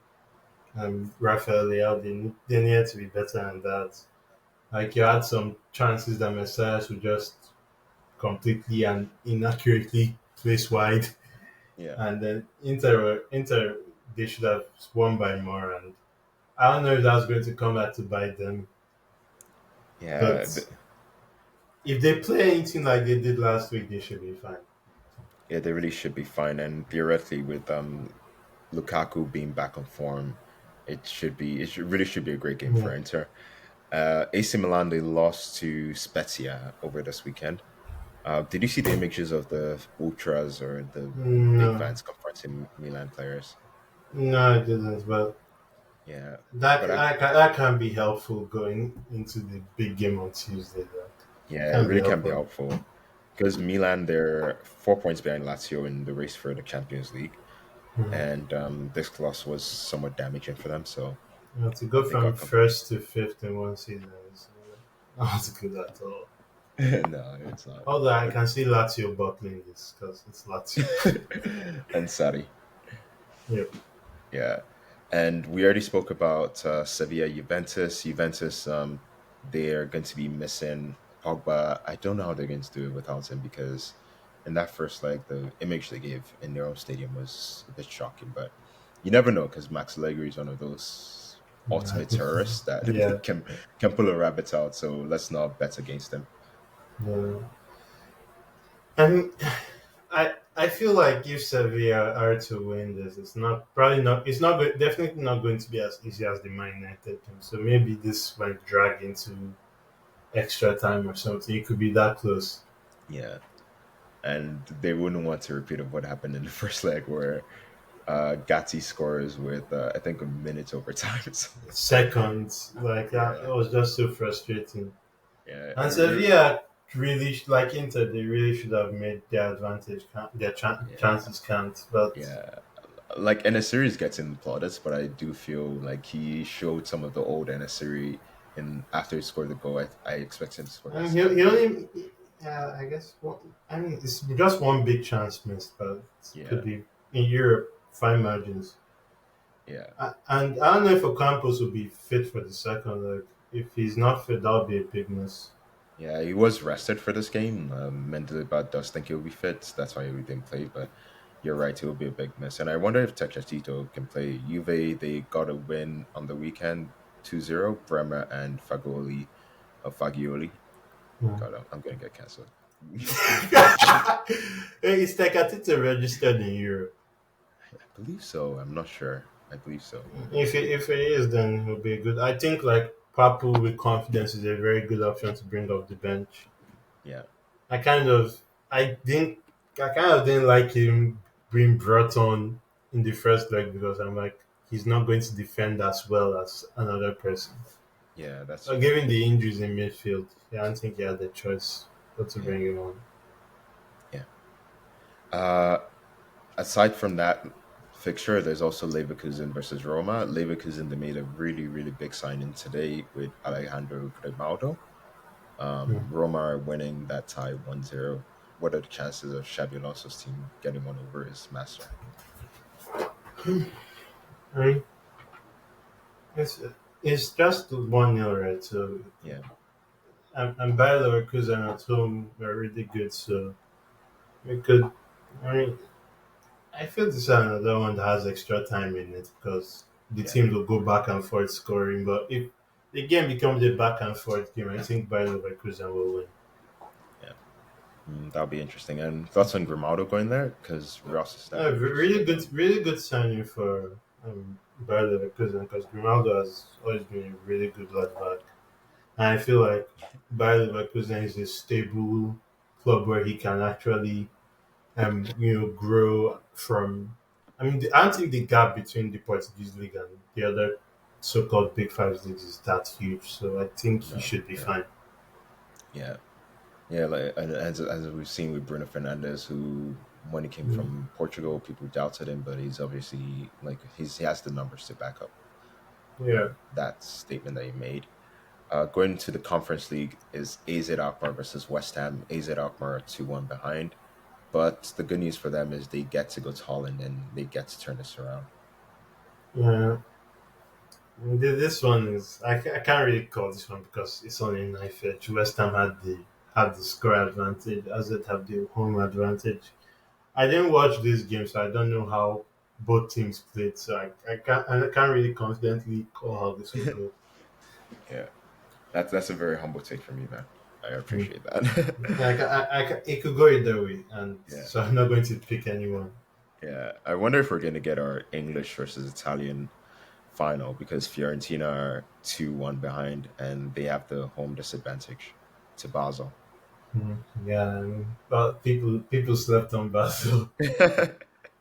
[SPEAKER 1] Rafael Leao. They needed to be better than that. Like you had some chances that Messias would just completely and inaccurately place wide,
[SPEAKER 2] Yeah,
[SPEAKER 1] and then Inter they should have won by more. And I don't know if that's going to come back to bite them,
[SPEAKER 2] yeah,
[SPEAKER 1] but if they play anything like they did last week, they should be fine.
[SPEAKER 2] yeah. They really should be fine. And theoretically, with Lukaku being back on form, really should be a great game
[SPEAKER 1] Yeah.
[SPEAKER 2] for Inter. AC Milan they lost to Spezia over this weekend. Did you see the images of the ultras or the big
[SPEAKER 1] No,
[SPEAKER 2] fans confronting Milan players?
[SPEAKER 1] no, I didn't. But
[SPEAKER 2] Yeah,
[SPEAKER 1] that
[SPEAKER 2] but
[SPEAKER 1] that can be helpful going into the big game on Tuesday. That
[SPEAKER 2] yeah, it
[SPEAKER 1] can be
[SPEAKER 2] really can be
[SPEAKER 1] helpful.
[SPEAKER 2] helpful because Milan they're 4 points behind Lazio in the race for the Champions League,
[SPEAKER 1] Mhm.
[SPEAKER 2] and this loss was somewhat damaging for them. So
[SPEAKER 1] To go
[SPEAKER 2] they
[SPEAKER 1] from
[SPEAKER 2] got com-
[SPEAKER 1] first to fifth in one season is not good at all.
[SPEAKER 2] no, it's not.
[SPEAKER 1] Although I
[SPEAKER 2] But
[SPEAKER 1] can see Lazio bottling this because it's Lazio.
[SPEAKER 2] and Sari,
[SPEAKER 1] Yep.
[SPEAKER 2] yeah, and we already spoke about Sevilla, Juventus. Juventus, they are going to be missing. Pogba, I don't know how they're going to do it without him because in that first leg, the image they gave in their own stadium was a bit shocking. But you never know because Max Allegri is one of those ultimate terrorists that
[SPEAKER 1] Yeah.
[SPEAKER 2] can pull a rabbit out. So let's not bet against him.
[SPEAKER 1] Yeah. And I feel like if Sevilla are to win this, it's not probably not. It's not definitely not going to be as easy as the Man United game. So maybe this might drag into extra time or something. It could be that close.
[SPEAKER 2] Yeah, and they wouldn't want to repeat of what happened in the first leg where Gatti scores with I think a minute overtime. So,
[SPEAKER 1] Seconds, like that,
[SPEAKER 2] yeah,
[SPEAKER 1] it was just so frustrating.
[SPEAKER 2] yeah,
[SPEAKER 1] And Sevilla really, like Inter, they really should have made their advantage, their
[SPEAKER 2] yeah,
[SPEAKER 1] chances count. But
[SPEAKER 2] yeah. Like Enesiri gets in plaudits, but I do feel like he showed some of the old Enesiri in after he scored the goal. I expect him to score
[SPEAKER 1] I
[SPEAKER 2] that
[SPEAKER 1] mean,
[SPEAKER 2] same
[SPEAKER 1] he
[SPEAKER 2] goal.
[SPEAKER 1] only, yeah, I guess. I mean, it's just one big chance missed, but it could
[SPEAKER 2] Yeah,
[SPEAKER 1] be in Europe, fine margins.
[SPEAKER 2] yeah,
[SPEAKER 1] And I don't know if Ocampos will be fit for the second leg. If he's not fit, that would be a big miss.
[SPEAKER 2] yeah. He was rested for this game. Mendelebar does think he'll be fit. That's why he didn't play. But you're right, it will be a big miss. And I wonder if Techatito can play. Juve, they got a win on the weekend, 2-0. Bremer and Fagioli.
[SPEAKER 1] Yeah.
[SPEAKER 2] God, I'm gonna get cancelled.
[SPEAKER 1] Hey, is Tekatito registered in Europe?
[SPEAKER 2] I believe so. I'm not sure. I believe so.
[SPEAKER 1] If it is, then he'll be good. I think like Papu with confidence is a very good option to bring off the bench.
[SPEAKER 2] Yeah.
[SPEAKER 1] I kind of I didn't I kind of didn't like him being brought on in the first leg because I'm like he's not going to defend as well as another person.
[SPEAKER 2] Yeah, that's
[SPEAKER 1] But
[SPEAKER 2] true.
[SPEAKER 1] given the injuries in midfield, yeah, I don't think he had the choice but to
[SPEAKER 2] Yeah.
[SPEAKER 1] bring him on.
[SPEAKER 2] Yeah. Uh, aside from that fixture, there's also Leverkusen versus Roma. Leverkusen, they made a really, really big signing today with Alejandro Grimaldo.
[SPEAKER 1] Hmm.
[SPEAKER 2] Roma are winning that tie 1-0. What are the chances of Xabi Alonso's team getting one over his master?
[SPEAKER 1] I mean, it's it's just 1-0, right? So
[SPEAKER 2] Yeah.
[SPEAKER 1] and Bayer Leverkusen at home were really good. So we could. I mean, I feel this is another one that has extra time in it because the
[SPEAKER 2] Yeah.
[SPEAKER 1] teams will go back and forth scoring. But if the game becomes a back and forth game, I think Bayer Leverkusen will win.
[SPEAKER 2] Yeah. That'll be interesting. And thoughts on Grimaldo going there? Because Real Sociedad are interested.
[SPEAKER 1] Really good signing for Bayer Leverkusen because Grimaldo has always been a really good left back. And I feel like Bayer Leverkusen is a stable club where he can actually grow from. I mean, I don't think the gap between the Portuguese league and the other so-called Big Five leagues is that huge. So I think he
[SPEAKER 2] No.
[SPEAKER 1] should be
[SPEAKER 2] Yeah.
[SPEAKER 1] fine.
[SPEAKER 2] Yeah. Yeah, like and as we've seen with Bruno Fernandes, who when he came
[SPEAKER 1] Mm.
[SPEAKER 2] from Portugal, people doubted him, but he's obviously like he has the numbers to back up
[SPEAKER 1] Yeah,
[SPEAKER 2] that statement that he made. Going to the Conference League is AZ Alkmaar versus West Ham. AZ Alkmaar are 2-1 behind, but the good news for them is they get to go to Holland and they get to turn this around.
[SPEAKER 1] yeah. This one is I can't really call this one because it's only knife edge. West Ham had the score advantage, as it have the home advantage. I didn't watch this game, so I don't know how both teams played. So I can't really confidently call how this will go.
[SPEAKER 2] Yeah, that's a very humble take from you, man. I appreciate that.
[SPEAKER 1] Like it could go either way, and
[SPEAKER 2] Yeah.
[SPEAKER 1] so I'm not going to pick anyone.
[SPEAKER 2] Yeah, I wonder if we're going to get our English versus Italian final because Fiorentina are 2-1 behind and they have the home disadvantage to Basel.
[SPEAKER 1] Mhm. Yeah, but people slept on Basel.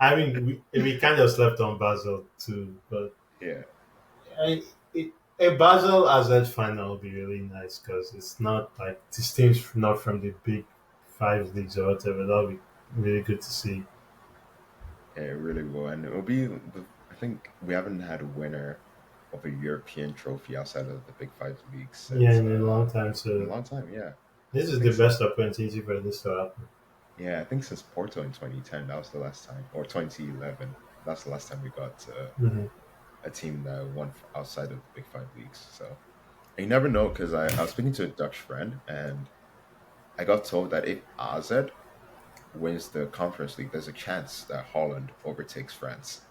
[SPEAKER 1] I mean, we kind of slept on Basel too, but
[SPEAKER 2] Yeah,
[SPEAKER 1] I, a Basel AZ final would be really nice because it's not like this team's not from the big five leagues or whatever. That would be really good to see.
[SPEAKER 2] yeah, it really will. And it'll be, I think we haven't had a winner of a European trophy outside of the Big Five leagues
[SPEAKER 1] Yeah,
[SPEAKER 2] since
[SPEAKER 1] in a long time.
[SPEAKER 2] in a
[SPEAKER 1] So
[SPEAKER 2] long time. Yeah,
[SPEAKER 1] this
[SPEAKER 2] I
[SPEAKER 1] is
[SPEAKER 2] think
[SPEAKER 1] the
[SPEAKER 2] since
[SPEAKER 1] best opportunity for this to happen.
[SPEAKER 2] yeah, I think since Porto in 2010, that was the last time, or 2011. That's the last time we got
[SPEAKER 1] Hmm.
[SPEAKER 2] a team that won outside of the Big Five leagues. So and you never know because I was speaking to a Dutch friend and I got told that if AZ wins the Conference League, there's a chance that Holland overtakes France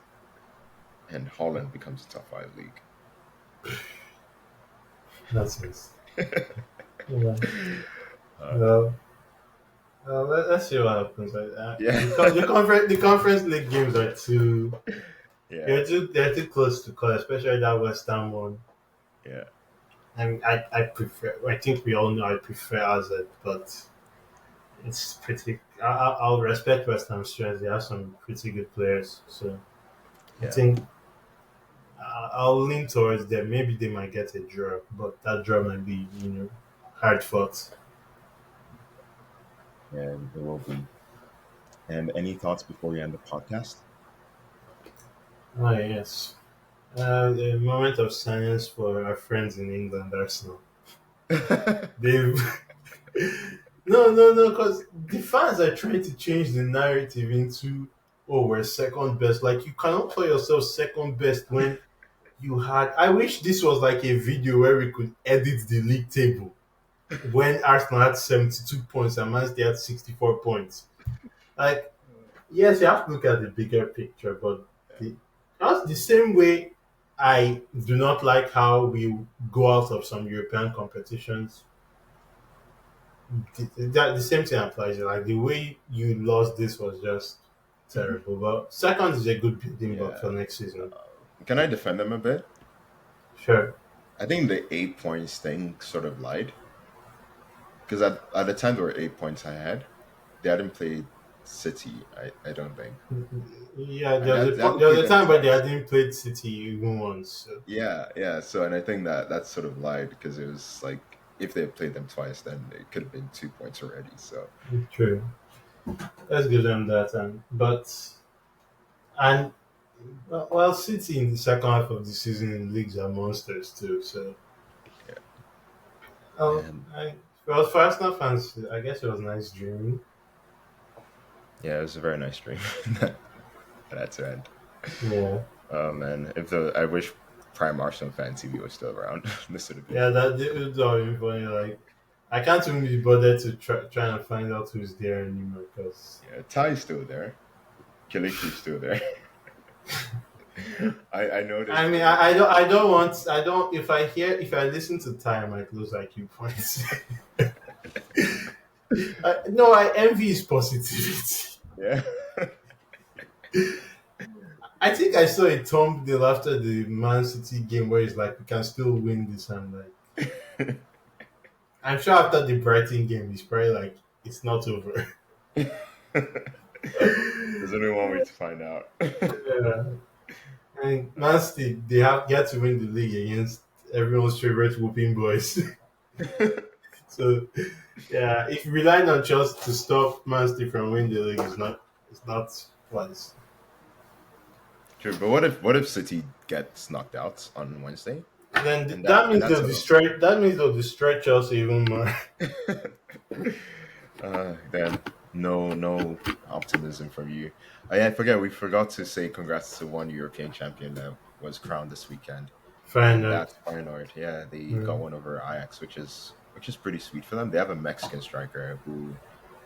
[SPEAKER 2] and Holland becomes a top five league.
[SPEAKER 1] That's nice. Yeah.
[SPEAKER 2] Uh,
[SPEAKER 1] Well, let's see what happens.
[SPEAKER 2] yeah,
[SPEAKER 1] The conference league games are too
[SPEAKER 2] yeah,
[SPEAKER 1] they're too close to call, especially that West Ham one.
[SPEAKER 2] yeah,
[SPEAKER 1] I prefer. I think we all know I prefer AZ, but it's pretty. I'll respect West Ham strength. They have some pretty good players, so I
[SPEAKER 2] yeah.
[SPEAKER 1] think I'll lean towards them. Maybe they might get a draw, but that draw might be hard fought.
[SPEAKER 2] And it will be. And any thoughts before we end the podcast?
[SPEAKER 1] Oh yes. A moment of silence for our friends in England, Arsenal. They've no, because the fans are trying to change the narrative into, oh, we're second best. Like you cannot call yourself second best when you had. I wish this was like a video where we could edit the league table when Arsenal had 72 points and Man City had 64 points. Like, yes, you have to look at the bigger picture, but that's the same way I do not like how we go out of some European competitions. The same thing applies. Like the way you lost this was just terrible. But second is a good building block
[SPEAKER 2] Yeah.
[SPEAKER 1] for next season.
[SPEAKER 2] Can I defend them a bit?
[SPEAKER 1] Sure.
[SPEAKER 2] I think the 8 points thing sort of lied because at the time they were 8 points ahead. They hadn't played City. I don't think,
[SPEAKER 1] Yeah,
[SPEAKER 2] and they hadn't
[SPEAKER 1] there was
[SPEAKER 2] played
[SPEAKER 1] a
[SPEAKER 2] them
[SPEAKER 1] time where they
[SPEAKER 2] twice.
[SPEAKER 1] hadn't played City even once. So.
[SPEAKER 2] Yeah, yeah. So, and I think that that's sort of lied because it was like if they had played them twice, then it could have been 2 points already. So,
[SPEAKER 1] True. Let's give them that. And well, City in the second half of the season in leagues are monsters too. So,
[SPEAKER 2] yeah,
[SPEAKER 1] oh,
[SPEAKER 2] and
[SPEAKER 1] well, for Arsenal fans, I guess it was nice dreaming.
[SPEAKER 2] yeah, it was a very nice dream for that to end.
[SPEAKER 1] Yeah,
[SPEAKER 2] And if the I wish Prime Arsenal fan TV was still around. This would have been
[SPEAKER 1] yeah,
[SPEAKER 2] funny.
[SPEAKER 1] that it was very funny. Like, I can't even be bothered to try and find out who's there anymore because
[SPEAKER 2] Yeah, Ty's still there. Kiliki's still there. I
[SPEAKER 1] I
[SPEAKER 2] noticed
[SPEAKER 1] mean,
[SPEAKER 2] the
[SPEAKER 1] I don't. If I listen to Ty, I might lose IQ points. No, I envy his positivity.
[SPEAKER 2] yeah.
[SPEAKER 1] I think I saw a thumbnail after the Man City game where it's like, we can still win this. I'm like, I'm sure after the Brighton game, he's probably like, it's not over.
[SPEAKER 2] There's only one way to find out.
[SPEAKER 1] Yeah. And Man City, they have get to win the league against everyone's favorite whooping boys. So, yeah, if relying on Chelsea to stop Man City from winning the league is not, it's not wise.
[SPEAKER 2] True, but what if City gets knocked out on Wednesday?
[SPEAKER 1] Then
[SPEAKER 2] And
[SPEAKER 1] that means
[SPEAKER 2] that's
[SPEAKER 1] they'll
[SPEAKER 2] sort of
[SPEAKER 1] destroy. That means they'll destroy Chelsea even more.
[SPEAKER 2] then no optimism from you. I forget we forgot to say congrats to one European champion that was crowned this weekend. And
[SPEAKER 1] Feyenoord.
[SPEAKER 2] that's Feyenoord. Yeah, they got
[SPEAKER 1] Mm.
[SPEAKER 2] one over Ajax, which is pretty sweet for them. They have a Mexican striker who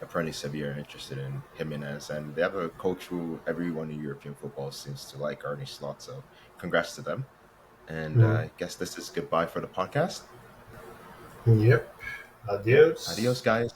[SPEAKER 2] apparently Sevilla are interested in, Jimenez, and they have a coach who everyone in European football seems to like, Arne Slot. So congrats to them. And
[SPEAKER 1] Mm.
[SPEAKER 2] I guess this is goodbye for the podcast.
[SPEAKER 1] Yep.
[SPEAKER 2] Yeah,
[SPEAKER 1] Adios.
[SPEAKER 2] adios, guys.